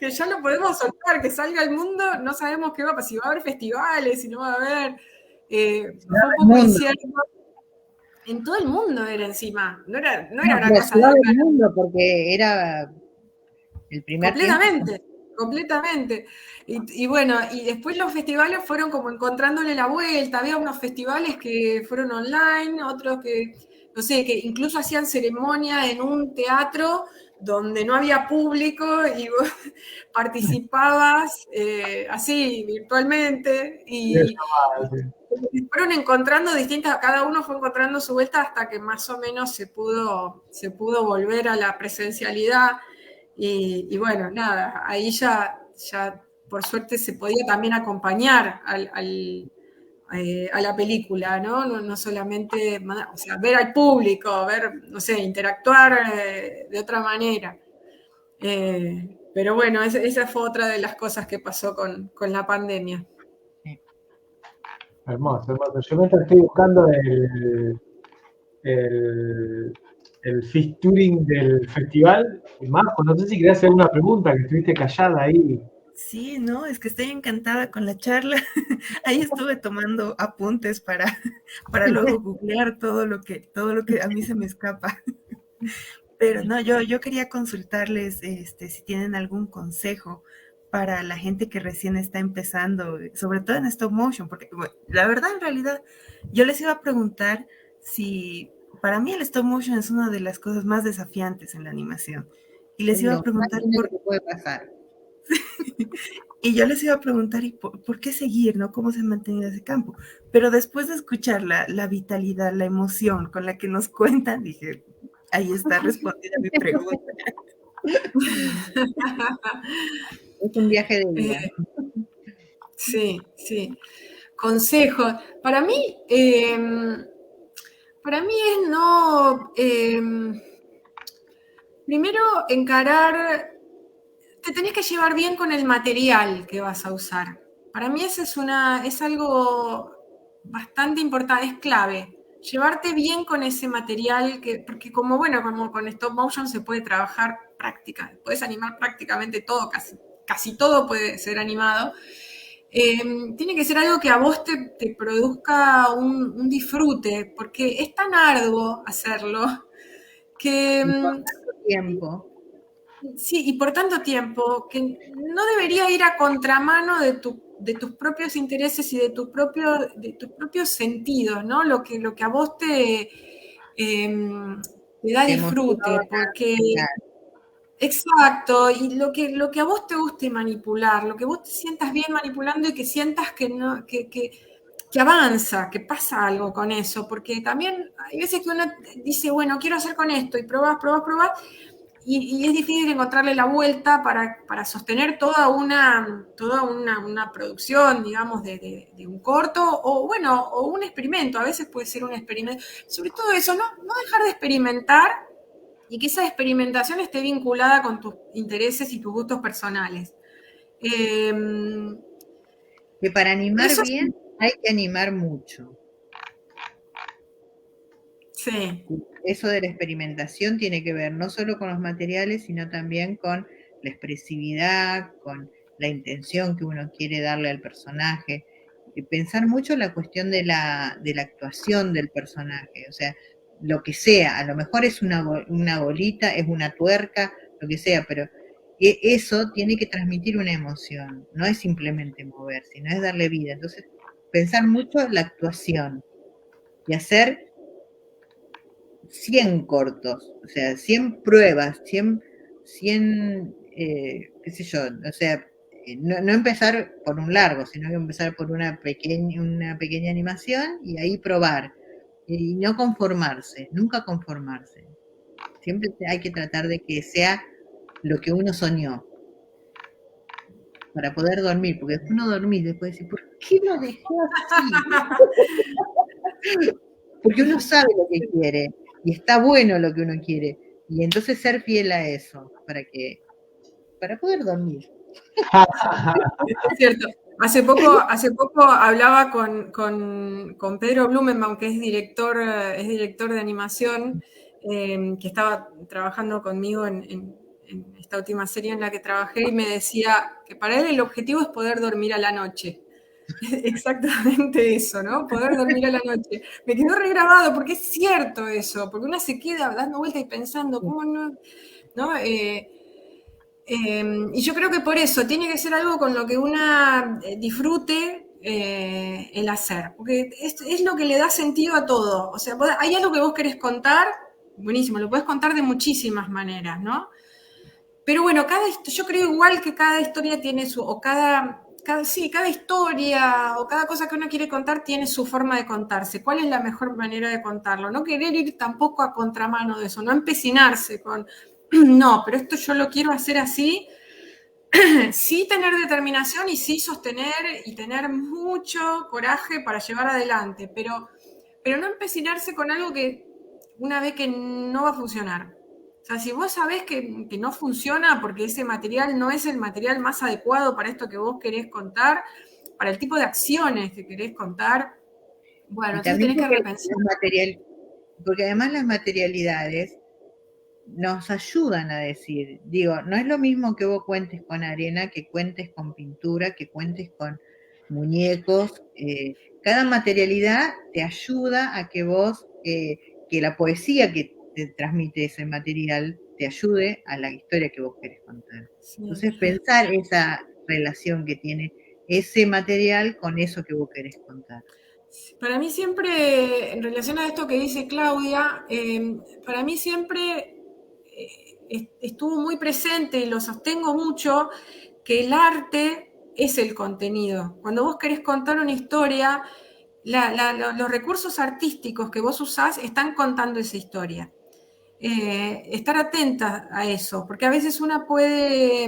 ya lo podemos soltar, que salga al mundo, no sabemos qué va a pasar, si va a haber festivales, si no va a haber, fue un poco incierto. En todo el mundo era encima, no era una cosa de del mundo, porque era el primer completamente. Y bueno, y después los festivales fueron como encontrándole la vuelta. Había unos festivales que fueron online, otros que, no sé, que incluso hacían ceremonia en un teatro donde no había público y vos participabas así, virtualmente. Y fueron encontrando cada uno fue encontrando su vuelta hasta que más o menos se pudo volver a la presencialidad. Y bueno, nada, ahí ya por suerte se podía también acompañar a la película, ¿no? No solamente, o sea, ver al público, no sé, interactuar de otra manera. Pero bueno, esa fue otra de las cosas que pasó con la pandemia. Hermoso, hermoso. Yo mientras estoy buscando el featuring del festival, Majo, no sé si querías hacer alguna pregunta, que estuviste callada ahí. Sí, no, es que estoy encantada con la charla. Ahí estuve tomando apuntes para luego googlear todo lo que a mí se me escapa. Pero no, yo quería consultarles si tienen algún consejo para la gente que recién está empezando, sobre todo en stop motion, porque bueno, la verdad, en realidad, yo les iba a preguntar si para mí el stop motion es una de las cosas más desafiantes en la animación. Y les Es iba a lo más preguntar lindo que puede pasar. y yo les iba a preguntar, ¿y por qué seguir, no? ¿Cómo se ha mantenido ese campo? Pero después de escuchar la vitalidad, la emoción con la que nos cuentan, dije, ahí está respondida mi pregunta. Es un viaje de vida. Sí, sí. Consejos. Para mí es no. Primero, encarar. Te tenés que llevar bien con el material que vas a usar. Para mí eso es algo bastante importante, es clave. Llevarte bien con ese material, porque como con stop motion se puede trabajar puedes animar prácticamente todo, casi todo puede ser animado. Tiene que ser algo que a vos te produzca un disfrute, porque es tan arduo hacerlo que Tiempo. sí, y por tanto tiempo, que no debería ir a contramano de tus propios intereses y de tus propios sentidos, ¿no? Lo que a vos te da Te disfrute, emociona, porque claro. exacto, y lo que a vos te guste manipular, lo que vos te sientas bien manipulando y que sientas que no, que avanza, que pasa algo con eso, porque también hay veces que uno dice, bueno, quiero hacer con esto, y probás, y es difícil encontrarle la vuelta para sostener toda una producción, digamos, de un corto, o un experimento, a veces puede ser un experimento, sobre todo eso, no dejar de experimentar, y que esa experimentación esté vinculada con tus intereses y tus gustos personales. Que para animar Eso bien hay que animar mucho. sí. Eso de la experimentación tiene que ver no solo con los materiales, sino también con la expresividad, con la intención que uno quiere darle al personaje. Y pensar mucho en la cuestión de la actuación del personaje, o sea, lo que sea, a lo mejor es una bolita, es una tuerca, lo que sea, pero eso tiene que transmitir una emoción, no es simplemente mover, sino es darle vida. Entonces, pensar mucho en la actuación y hacer 100 cortos, o sea, 100 pruebas, 100 qué sé yo, o sea, no empezar por un largo, sino que empezar por una pequeña animación y ahí probar. Y no conformarse, nunca conformarse. Siempre hay que tratar de que sea lo que uno soñó para poder dormir, porque después no dormís, después decís, ¿por qué lo dejé así? Porque uno sabe lo que quiere y está bueno lo que uno quiere, y entonces ser fiel a eso para poder dormir. Es cierto. Hace poco hablaba con Pedro Blumenbaum, que es director de animación, que estaba trabajando conmigo en esta última serie en la que trabajé, y me decía que para él el objetivo es poder dormir a la noche. Exactamente eso, ¿no? Poder dormir a la noche. Me quedó regrabado porque es cierto eso, porque uno se queda dando vueltas y pensando, ¿cómo no? ¿No? Y yo creo que por eso tiene que ser algo con lo que una disfrute el hacer, porque es lo que le da sentido a todo. O sea, hay algo que vos querés contar, buenísimo, lo podés contar de muchísimas maneras, ¿no? Pero bueno, yo creo igual que cada historia tiene cada historia o cada cosa que uno quiere contar tiene su forma de contarse. ¿Cuál es la mejor manera de contarlo? No querer ir tampoco a contramano de eso, no empecinarse con, no, pero esto yo lo quiero hacer así. Sí tener determinación y sí sostener y tener mucho coraje para llevar adelante, pero no empecinarse con algo que una vez que no va a funcionar. O sea, si vos sabés que no funciona porque ese material no es el material más adecuado para esto que vos querés contar, para el tipo de acciones que querés contar, bueno, Y entonces también tenés que repensar. porque además las materialidades nos ayudan a decir, digo, no es lo mismo que vos cuentes con arena, que cuentes con pintura, que cuentes con muñecos. Cada materialidad te ayuda a que vos, que la poesía que te transmite ese material te ayude a la historia que vos querés contar. Sí. Entonces, pensar esa relación que tiene ese material con eso que vos querés contar. Para mí siempre, en relación a esto que dice Claudia, para mí siempre estuvo muy presente y lo sostengo mucho, que el arte es el contenido. Cuando vos querés contar una historia, los recursos artísticos que vos usás están contando esa historia. Estar atenta a eso, porque a veces una puede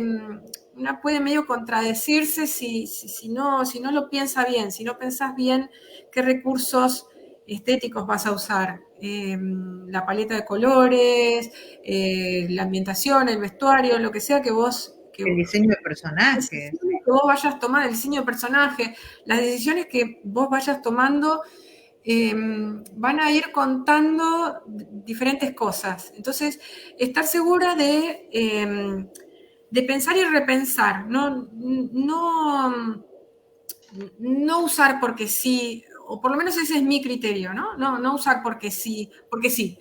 medio contradecirse si no lo piensa bien, si no pensás bien qué recursos estéticos vas a usar. La paleta de colores, la ambientación, el vestuario, lo que sea que vos... El diseño de personajes. Que vos vayas tomando, el diseño de personaje, las decisiones que vos vayas tomando van a ir contando diferentes cosas. Entonces, estar segura de pensar y repensar, no usar porque sí, o por lo menos ese es mi criterio, ¿no? No usar porque sí, porque sí.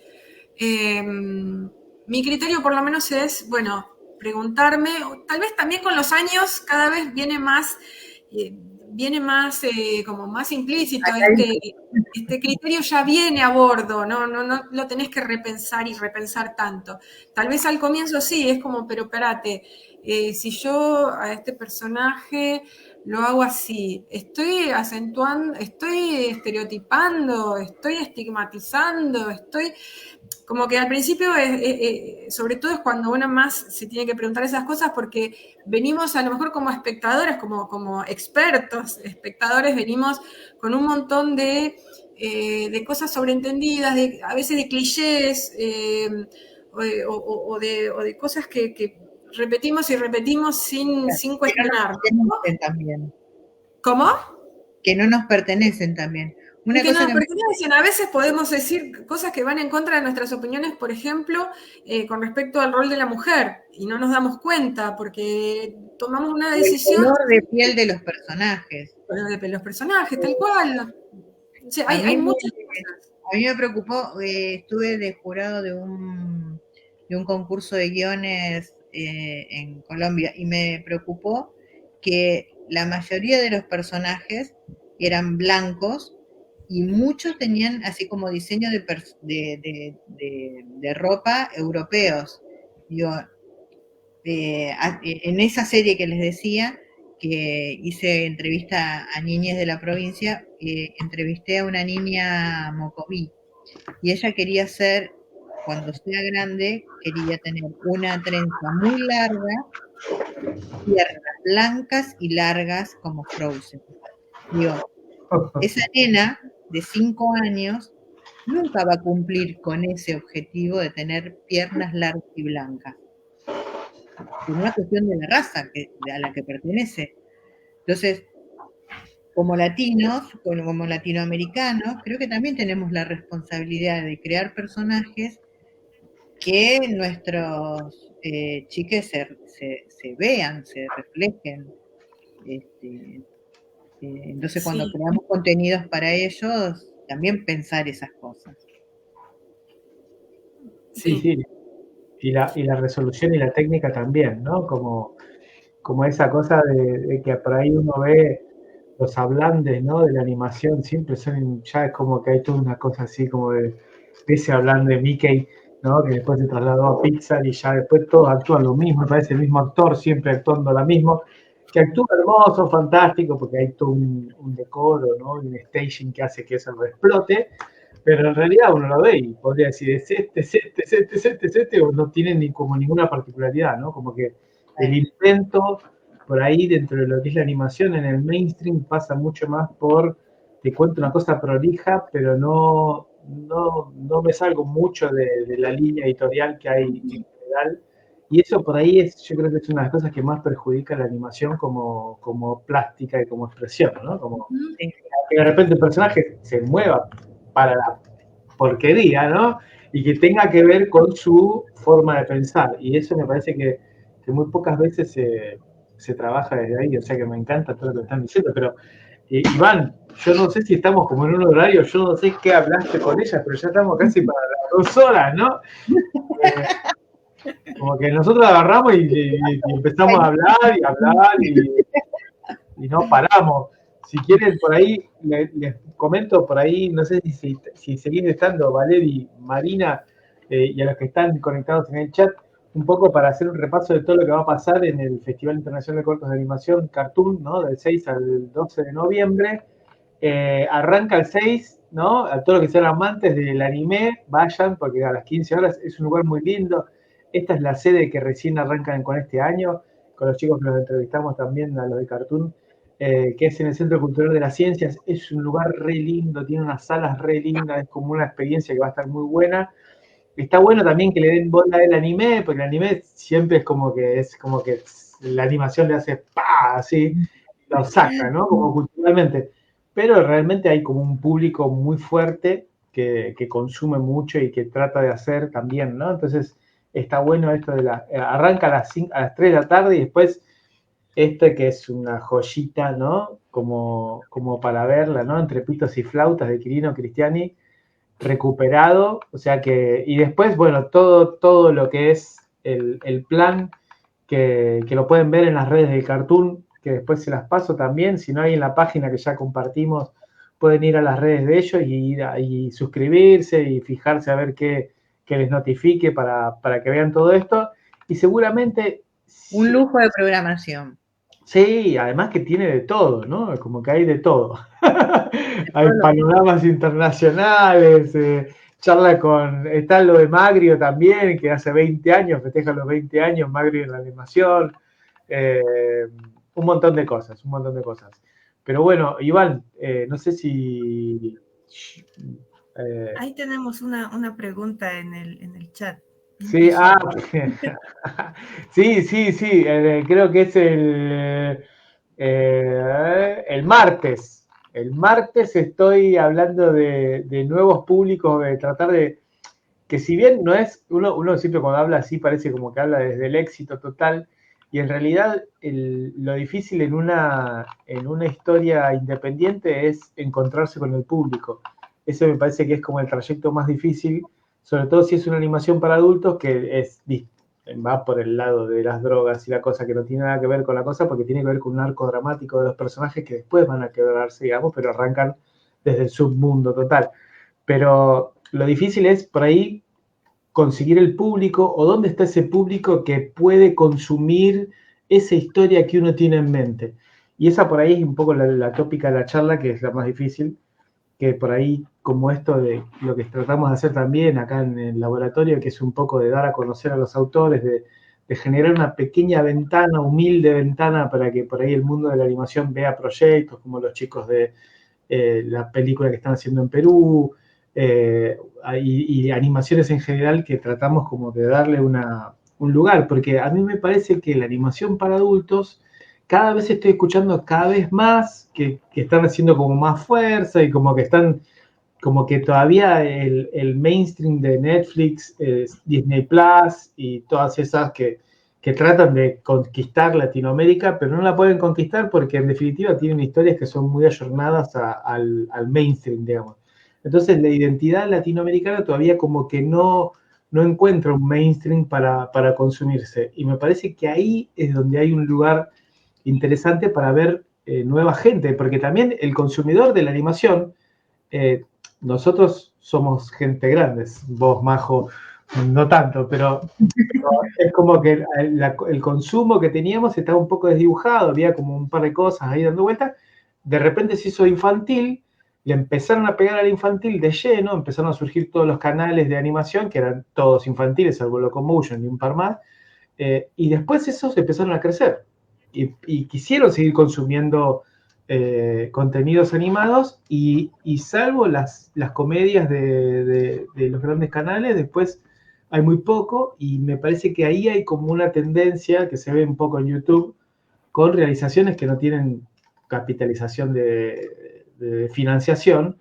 Mi criterio por lo menos es, bueno, preguntarme, tal vez también con los años cada vez viene más como más implícito, este criterio ya viene a bordo, no lo tenés que repensar y repensar tanto. Tal vez al comienzo sí, es como, pero espérate, si yo a este personaje lo hago así, estoy acentuando, estoy estereotipando, estoy estigmatizando, como que al principio, sobre todo es cuando uno más se tiene que preguntar esas cosas porque venimos a lo mejor como espectadores, como expertos, espectadores, venimos con un montón de cosas sobreentendidas, a veces de clichés o de cosas que repetimos y repetimos sin cuestionar. Que no nos pertenecen también. ¿Cómo? Que no nos pertenecen también. Una que cosa no que pertenecen. A veces podemos decir cosas que van en contra de nuestras opiniones, por ejemplo, con respecto al rol de la mujer, y no nos damos cuenta porque tomamos una decisión. El color de piel de los personajes. El color de piel de los personajes, tal cual. O sea, hay muchas cosas. A mí me preocupó, estuve de jurado de un concurso de guiones en Colombia y me preocupó que la mayoría de los personajes eran blancos y muchos tenían así como diseño de ropa europeos. Digo, en esa serie que les decía, que hice entrevista a niñas de la provincia, entrevisté a una niña mocoví y ella quería ser, cuando sea grande, quería tener una trenza muy larga, piernas blancas y largas como Frozen. Digo, esa nena de 5 años nunca va a cumplir con ese objetivo de tener piernas largas y blancas. Por una cuestión de la raza a la que pertenece. Entonces, como latinos, como latinoamericanos, creo que también tenemos la responsabilidad de crear personajes que nuestros chiques se vean, se reflejen. Entonces, cuando creamos contenidos para ellos, también pensar esas cosas. Sí. Y la resolución y la técnica también, ¿no? Como esa cosa de que por ahí uno ve los hablantes, ¿no? De la animación, siempre son, ya es como que hay toda una cosa así como de ese hablante de Mickey, ¿no? Que después se trasladó a Pixar y ya después todos actúan lo mismo, me parece el mismo actor siempre actuando lo mismo, que actúa hermoso, fantástico, porque hay todo un decoro, ¿no? Un staging que hace que eso lo explote, pero en realidad uno lo ve y podría decir, es este, o no tiene como ninguna particularidad, ¿no? Como que el invento por ahí dentro de lo que es la animación en el mainstream pasa mucho más por, te cuento una cosa prolija, pero no me salgo mucho de la línea editorial que hay en general. Y eso por ahí yo creo que es una de las cosas que más perjudica la animación como plástica y como expresión, ¿no? Como que de repente el personaje se mueva para la porquería, ¿no? Y que tenga que ver con su forma de pensar. Y eso me parece que muy pocas veces se trabaja desde ahí, o sea que me encanta todo lo que están diciendo, pero Iván, yo no sé si estamos como en un horario, yo no sé qué hablaste con ella, pero ya estamos casi para las 2 horas, ¿no? Como que nosotros agarramos y empezamos a hablar y no paramos. Si quieren, por ahí, les comento por ahí, no sé si seguís estando, Valeri, Marina, y a los que están conectados en el chat, un poco para hacer un repaso de todo lo que va a pasar en el Festival Internacional de Cortos de Animación Cartoon, ¿no? Del 6 al 12 de noviembre. Arranca el 6, ¿no? A todos los que sean amantes del anime, vayan, porque a las 15 horas es un lugar muy lindo. Esta es la sede que recién arrancan con este año, con los chicos que los entrevistamos también, a los de Cartoon, que es en el Centro Cultural de las Ciencias. Es un lugar re lindo, tiene unas salas re lindas, es como una experiencia que va a estar muy buena. Está bueno también que le den bola al anime, porque el anime siempre es como que la animación le hace ¡pa! Así, lo saca, ¿no? Como culturalmente. Pero realmente hay como un público muy fuerte que consume mucho y que trata de hacer también, ¿no? Entonces está bueno esto de arranca a las 3 de la tarde y después que es una joyita, ¿no? Como para verla, ¿no? Entre pitos y flautas de Quirino Cristiani, recuperado, o sea que, y después, bueno, todo lo que es el plan, que lo pueden ver en las redes del Cartoon, que después se las paso también, si no hay en la página que ya compartimos, pueden ir a las redes de ellos y suscribirse y fijarse a ver qué les notifique para que vean todo esto, y seguramente... Un lujo de programación. Sí, además que tiene de todo, ¿no? Como que hay de todo. Hay panoramas internacionales, charla está lo de Magrio también, que hace 20 años, festeja los 20 años, Magrio en la animación. Un montón de cosas. Pero bueno, Iván, no sé si... Ahí tenemos una pregunta en el chat. Sí, sí, creo que es el martes. El martes estoy hablando de nuevos públicos, de tratar de, que si bien no es, uno siempre cuando habla así parece como que habla desde el éxito total, y en realidad lo difícil en una historia independiente es encontrarse con el público. Eso me parece que es como el trayecto más difícil, sobre todo si es una animación para adultos que va por el lado de las drogas y la cosa que no tiene nada que ver con la cosa, porque tiene que ver con un arco dramático de los personajes que después van a quebrarse, digamos, pero arrancan desde el submundo total. Pero lo difícil es por ahí conseguir el público, o dónde está ese público que puede consumir esa historia que uno tiene en mente. Y esa por ahí es un poco la tópica de la charla, que es la más difícil, que por ahí, como esto de lo que tratamos de hacer también acá en el laboratorio, que es un poco de dar a conocer a los autores, de generar una pequeña ventana, humilde ventana, para que por ahí el mundo de la animación vea proyectos, como los chicos de la película que están haciendo en Perú, y animaciones en general, que tratamos como de darle un lugar, porque a mí me parece que la animación para adultos, cada vez estoy escuchando cada vez más que están haciendo como más fuerza y como que están, como que todavía el mainstream de Netflix, Disney Plus y todas esas que tratan de conquistar Latinoamérica, pero no la pueden conquistar porque en definitiva tienen historias que son muy ayornadas al mainstream, digamos. Entonces la identidad latinoamericana todavía como que no encuentra un mainstream para consumirse. Y me parece que ahí es donde hay un lugar interesante para ver nueva gente, porque también el consumidor de la animación, nosotros somos gente grandes, vos, Majo, no tanto, pero es como que el consumo que teníamos estaba un poco desdibujado, había como un par de cosas ahí dando vueltas, de repente se hizo infantil, le empezaron a pegar al infantil de lleno, empezaron a surgir todos los canales de animación, que eran todos infantiles, salvo Locomotion y un par más, y después esos empezaron a crecer, y quisieron seguir consumiendo contenidos animados, y salvo las comedias de los grandes canales, después hay muy poco, y me parece que ahí hay como una tendencia que se ve un poco en YouTube, con realizaciones que no tienen capitalización de financiación,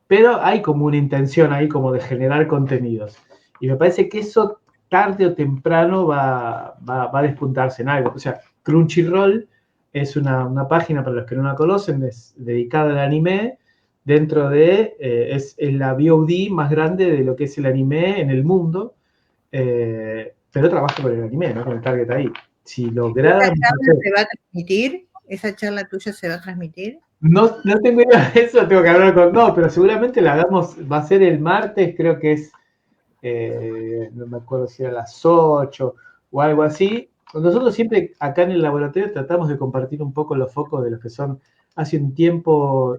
pero hay como una intención ahí como de generar contenidos. Y me parece que eso tarde o temprano va a despuntarse en algo. O sea, Crunchyroll es una página, para los que no la conocen, es dedicada al anime, dentro de, es la VOD más grande de lo que es el anime en el mundo, pero trabaja con el anime, ¿no? Con el target ahí. Si lograran... ¿Esa charla se va a transmitir? ¿Esa charla tuya se va a transmitir? No tengo idea de eso, tengo que hablar con... No, pero seguramente la hagamos, va a ser el martes, creo que es, no me acuerdo si era a las 8 o algo así. Nosotros siempre acá en el laboratorio tratamos de compartir un poco los focos de los que son. Hace un tiempo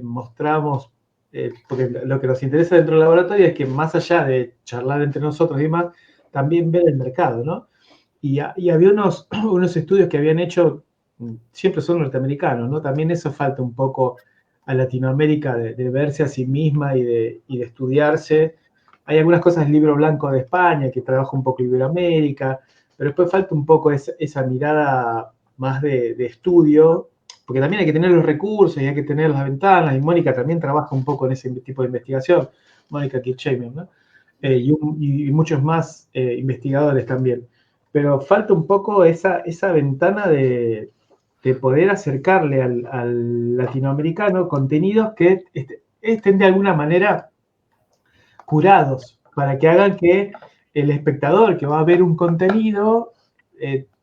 mostramos, porque lo que nos interesa dentro del laboratorio es que más allá de charlar entre nosotros y demás, también ver el mercado, ¿no? Y había unos estudios que habían hecho, siempre son norteamericanos, ¿no? También eso falta un poco a Latinoamérica de verse a sí misma y de estudiarse. Hay algunas cosas del libro blanco de España que trabaja un poco Iberoamérica, pero después falta un poco esa mirada más de estudio, porque también hay que tener los recursos y hay que tener las ventanas, y Mónica también trabaja un poco en ese tipo de investigación, Mónica Kirchheimer, ¿no? Y muchos más investigadores también. Pero falta un poco esa ventana de poder acercarle al latinoamericano contenidos que estén de alguna manera curados, para que hagan que el espectador que va a ver un contenido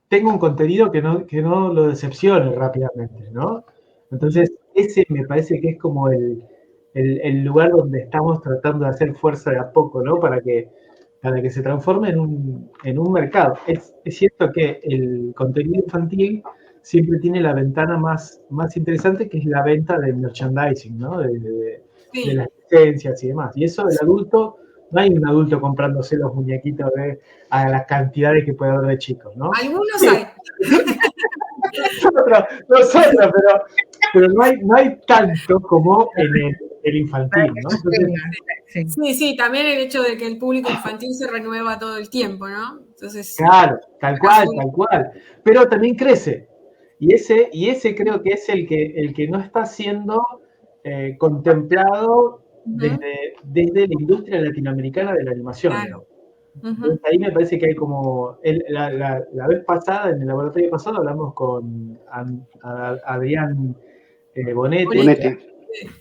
tenga un contenido que no lo decepcione rápidamente, ¿no? Entonces, ese me parece que es como el lugar donde estamos tratando de hacer fuerza de a poco, ¿no? Para que se transforme en un mercado. Es cierto que el contenido infantil siempre tiene la ventana más interesante, que es la venta del merchandising, ¿no? De las licencias y demás. Y eso del adulto, no hay un adulto comprándose los muñequitos a las cantidades que puede haber de chicos, ¿no? Algunos hay. Nosotros, pero no hay tanto como en el infantil, ¿no? Entonces, Sí, también el hecho de que el público infantil se renueva todo el tiempo, ¿no? Entonces, claro, tal cual. Pero también crece. Y ese creo que es el que no está siendo contemplado desde la industria latinoamericana de la animación. claro. Entonces, ahí me parece que hay como... La vez pasada, en el laboratorio pasado, hablamos con Adrián Bonetti, que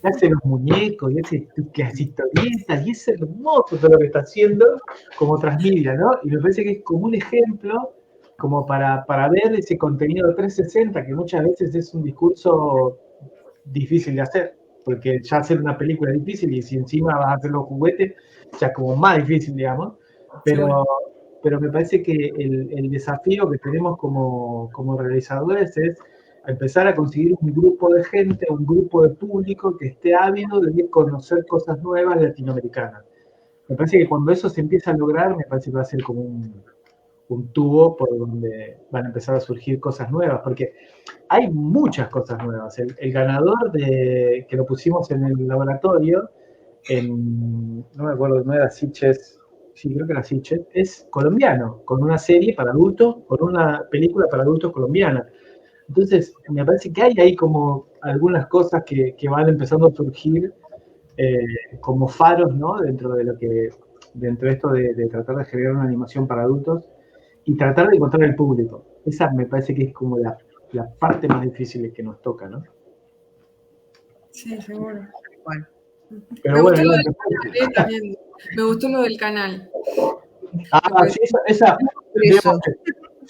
hace los muñecos y hace las historietas, y es hermoso todo lo que está haciendo como transmedia, ¿no? Y me parece que es como un ejemplo como para ver ese contenido 360, que muchas veces es un discurso difícil de hacer, porque ya hacer una película es difícil, y si encima vas a hacer los juguetes, ya como más difícil, digamos. Pero me parece que el desafío que tenemos como realizadores es empezar a conseguir un grupo de gente, un grupo de público que esté ávido de conocer cosas nuevas latinoamericanas. Me parece que cuando eso se empieza a lograr, me parece que va a ser como un tubo por donde van a empezar a surgir cosas nuevas, porque hay muchas cosas nuevas. El ganador que lo pusimos en el laboratorio, no me acuerdo, no era Sitges, sí, creo que era Sitges, es colombiano, con una serie para adultos, con una película para adultos colombiana. Entonces, me parece que hay ahí como algunas cosas que van empezando a surgir como faros, ¿no? Dentro de esto de tratar de generar una animación para adultos y tratar de encontrar el público. Esa me parece que es como la parte más difícil que nos toca, ¿no? Sí, seguro. Bueno. Pero Me bueno, gustó lo del canal, también. Me gustó lo del canal. sí, esa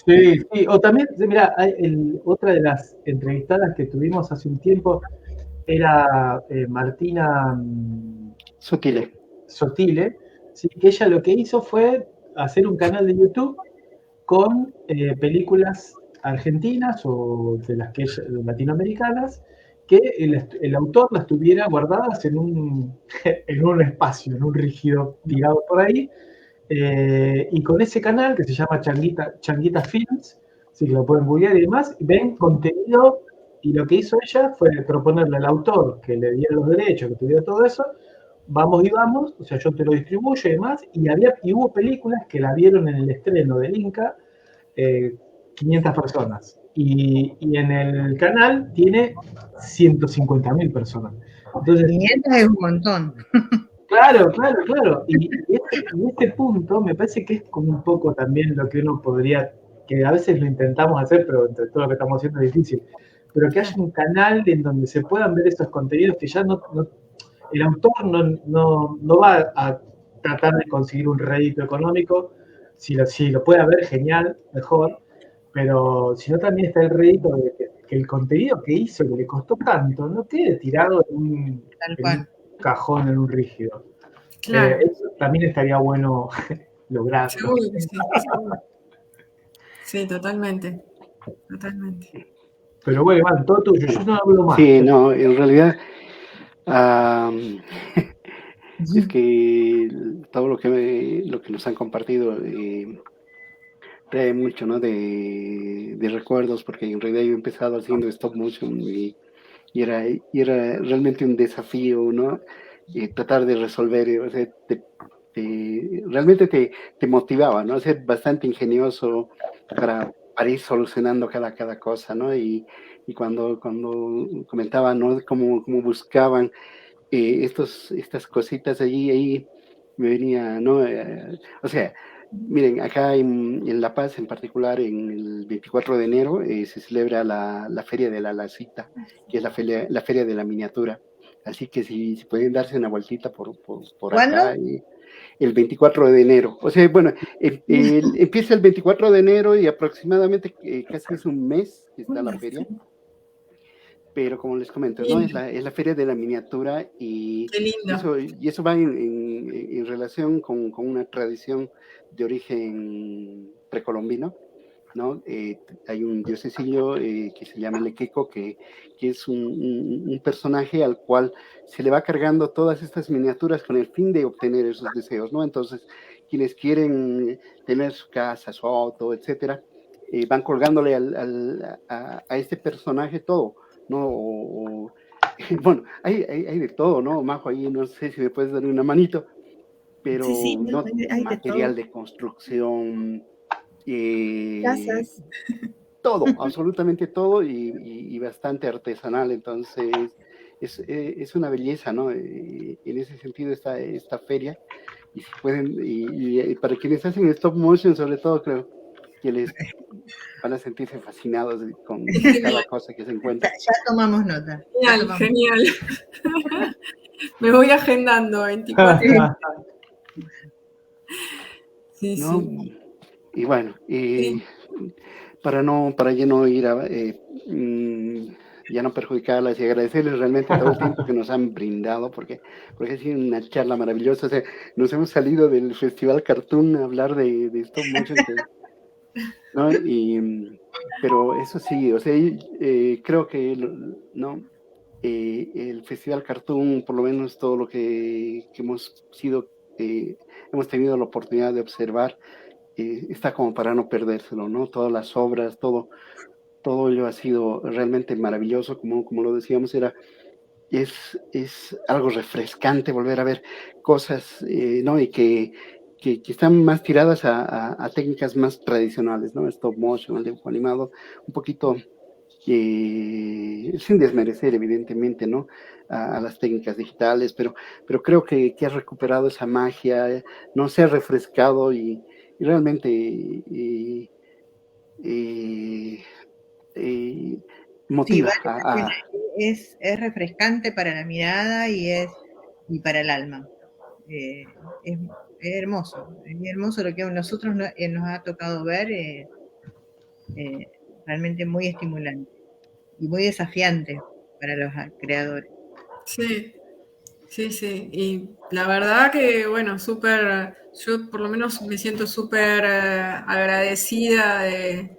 sí. O también, mira, otra de las entrevistadas que tuvimos hace un tiempo era Martina Sotile, sí, que ella lo que hizo fue hacer un canal de YouTube con películas argentinas o de las que latinoamericanas, que el autor las tuviera guardadas en un espacio, en un rígido tirado por ahí, y con ese canal que se llama Changuita Films, si lo pueden googlear y demás, ven contenido, y lo que hizo ella fue proponerle al autor que le diera los derechos, que tuviera todo eso, vamos, o sea, yo te lo distribuyo y demás, y hubo películas que la vieron en el estreno del Inca, 500 personas, y en el canal tiene 150.000 personas. Entonces, 500 es un montón. Claro. Y este punto me parece que es como un poco también lo que uno podría que a veces lo intentamos hacer, pero entre todo lo que estamos haciendo es difícil, pero que haya un canal en donde se puedan ver esos contenidos que ya el autor no va a tratar de conseguir un rédito económico. Si lo puede ver, genial, mejor, pero si no, también está el rédito de que el contenido que hizo, que le costó tanto, no quede tirado en un cajón, en un rígido. Claro. Eso también estaría bueno lograrlo. Seguro que sí, seguro. Sí, totalmente. Pero bueno, Iván, todo tuyo, yo no hablo más. Sí, no, en realidad es que todo lo que nos han compartido trae mucho, ¿no? de recuerdos, porque en realidad yo he empezado haciendo stop motion y era realmente un desafío, ¿no? Tratar de resolver, o sea, realmente te motivaba, ¿no? Ser bastante ingenioso para ir solucionando cada cosa, ¿no? Y cuando comentaban, ¿no? Cómo buscaban estas cositas ahí me venía, ¿no? O sea, miren, acá en La Paz en particular, en el 24 de enero se celebra la Feria de la Lacita, que es la feria de la miniatura. Así que si pueden darse una vueltita por acá. El 24 de enero. O sea, bueno, empieza el 24 de enero y aproximadamente casi es un mes que está la feria. Pero como les comento, ¿no? Es la feria de la miniatura y eso va en relación con una tradición de origen precolombino, ¿no? Hay un diosecillo que se llama Lequeco, que es un personaje al cual se le va cargando todas estas miniaturas con el fin de obtener esos deseos, ¿no? Entonces, quienes quieren tener su casa, su auto, etcétera, van colgándole a este personaje todo, ¿no? Bueno, hay de todo, ¿no? Majo, ahí no sé si me puedes dar una manito, pero sí, ¿no? hay Material de construcción, casas, todo, absolutamente todo y bastante artesanal, entonces es una belleza, ¿no? En ese sentido esta feria, y si pueden, y para quienes hacen stop motion sobre todo, creo que les van a sentirse fascinados con cada cosa que se encuentra. Ya tomamos nota. Genial. Me voy agendando 24. Sí, ¿no? sí. Y bueno, para ya no ir ya no perjudicarlas y agradecerles realmente todo el tiempo que nos han brindado, porque ha sido una charla maravillosa. O sea, nos hemos salido del Festival Cartoon a hablar de stop motion, ¿no? Pero eso sí, o sea, creo que ¿no? El Festival Cartoon, por lo menos todo lo que hemos tenido la oportunidad de observar, está como para no perdérselo, ¿no? Todas las obras, todo ello ha sido realmente maravilloso, como lo decíamos, es algo refrescante volver a ver cosas, ¿no? Y que están más tiradas a técnicas más tradicionales, ¿no? Stop motion, el dibujo animado, un poquito, sin desmerecer, evidentemente, ¿no? A las técnicas digitales, pero creo que ha recuperado esa magia, no se ha refrescado y realmente motiva. Sí, es refrescante para la mirada y para el alma. Es hermoso lo que a nosotros nos ha tocado ver, realmente muy estimulante y muy desafiante para los creadores. Sí, y la verdad que, bueno, yo por lo menos me siento súper agradecida de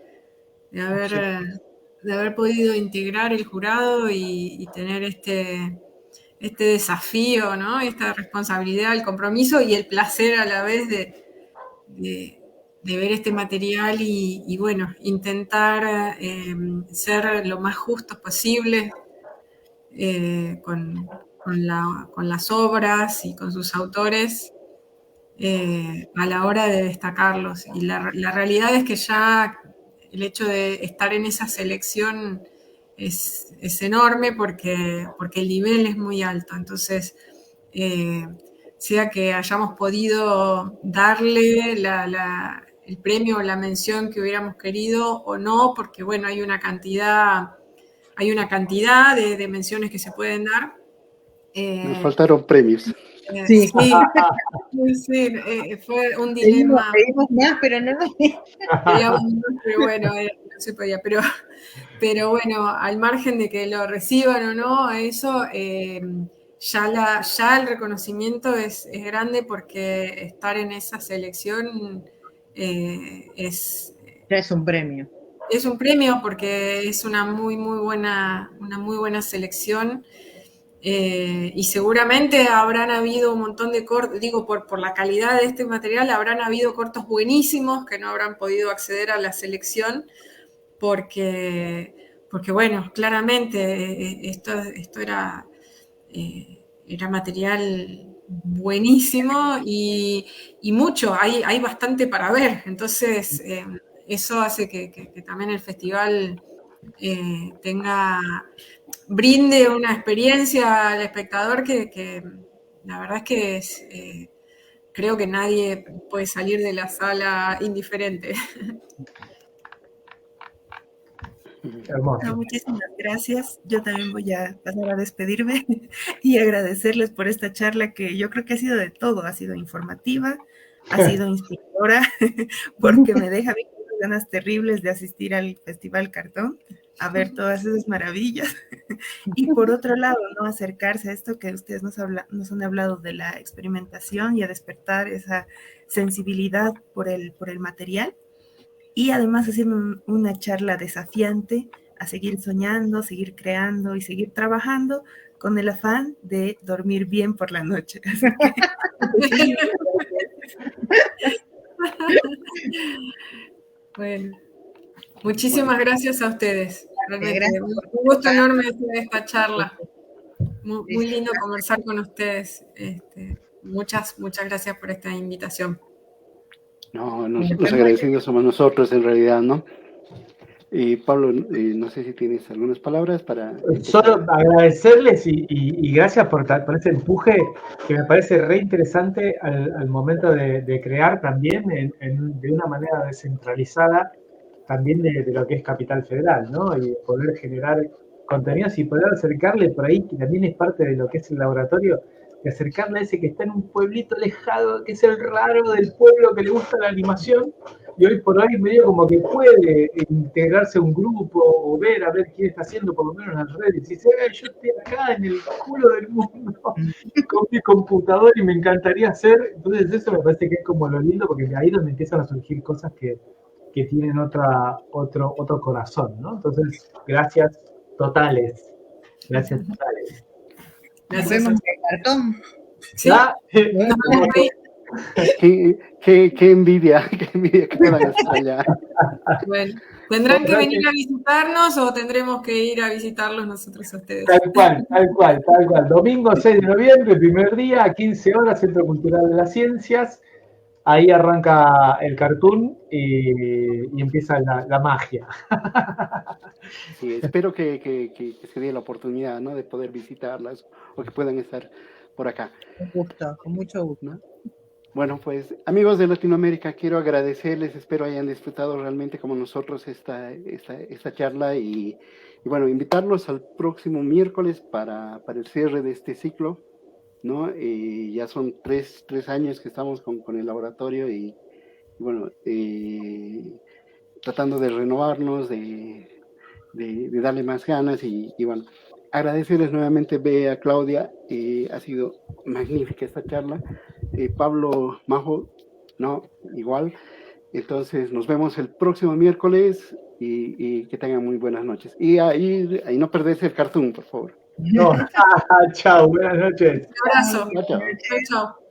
haber podido integrar el jurado y tener este desafío, ¿no? Esta responsabilidad, el compromiso y el placer a la vez de ver este material y bueno, intentar ser lo más justos posible con las obras y con sus autores a la hora de destacarlos. Y la realidad es que ya el hecho de estar en esa selección es enorme porque el nivel es muy alto. Entonces, sea que hayamos podido darle el premio o la mención que hubiéramos querido o no, porque bueno, hay una cantidad de menciones que se pueden dar. Nos faltaron premios. Sí. Sí, fue un dilema. Pedimos más, pero no nos... Pero bueno, no se podía. Pero bueno, al margen de que lo reciban o no, eso, ya el reconocimiento es grande, porque estar en esa selección Ya es un premio. Es un premio, porque es una muy buena selección. Y seguramente habrán habido un montón de cortos, digo, por la calidad de este material, habrán habido cortos buenísimos que no habrán podido acceder a la selección, porque bueno, claramente esto era material buenísimo y mucho, hay bastante para ver. Entonces, eso hace que también el festival brinde una experiencia al espectador que la verdad es que creo que nadie puede salir de la sala indiferente. Hermoso. Bueno, muchísimas gracias. Yo también voy a pasar a despedirme y agradecerles por esta charla, que yo creo que ha sido de todo. Ha sido informativa, ha sido inspiradora, porque me deja ganas terribles de asistir al Festival Cartón, a ver todas esas maravillas. Y por otro lado, ¿no?, acercarse a esto que ustedes nos han hablado de la experimentación, y a despertar esa sensibilidad por el material. Y además haciendo una charla desafiante a seguir soñando, seguir creando y seguir trabajando, con el afán de dormir bien por la noche. Bueno, muchísimas gracias a ustedes. Gracias. Un gusto enorme hacer esta charla. Muy lindo conversar con ustedes. Muchas gracias por esta invitación. No, los agradecidos somos nosotros, en realidad, ¿no? Y Pablo, no sé si tienes algunas palabras para... Solo agradecerles y gracias por ese empuje que me parece re interesante al momento de crear también de una manera descentralizada, también de lo que es Capital Federal, ¿no? Y poder generar contenidos y poder acercarle por ahí, que también es parte de lo que es el laboratorio, de acercarle a ese que está en un pueblito alejado, que es el raro del pueblo que le gusta la animación, y hoy por hoy medio como que puede integrarse a un grupo o ver a ver quién está haciendo, por lo menos en las redes, y dice, yo estoy acá en el culo del mundo con mi computador y me encantaría hacer. Entonces eso me parece que es como lo lindo, porque ahí es donde empiezan a surgir cosas que tienen otro corazón, ¿no? Entonces, gracias totales. Gracias totales. Nos vemos en el Cartón. Sí. Qué envidia que puedan estar allá. Bueno, ¿tendrán que venir a visitarnos o tendremos que ir a visitarlos nosotros a ustedes? Tal cual. Domingo 6 de noviembre, primer día, a 15 horas, Centro Cultural de las Ciencias. Ahí arranca el cartoon y empieza la magia. Sí, espero que se dé la oportunidad, ¿no?, de poder visitarlas o que puedan estar por acá. Con mucho gusto. ¿No? Bueno, pues amigos de Latinoamérica, quiero agradecerles, espero hayan disfrutado realmente como nosotros esta charla y bueno, invitarlos al próximo miércoles para el cierre de este ciclo, ¿no? Ya son tres años que estamos con el laboratorio y bueno, tratando de renovarnos, de darle más ganas y bueno, agradecerles nuevamente, Bea, Claudia, ha sido magnífica esta charla. Pablo, Majo, no, igual. Entonces nos vemos el próximo miércoles y que tengan muy buenas noches. Y ahí no perderse el cartoon, por favor. No. Chao, buenas noches. Un abrazo. Chao. Chao.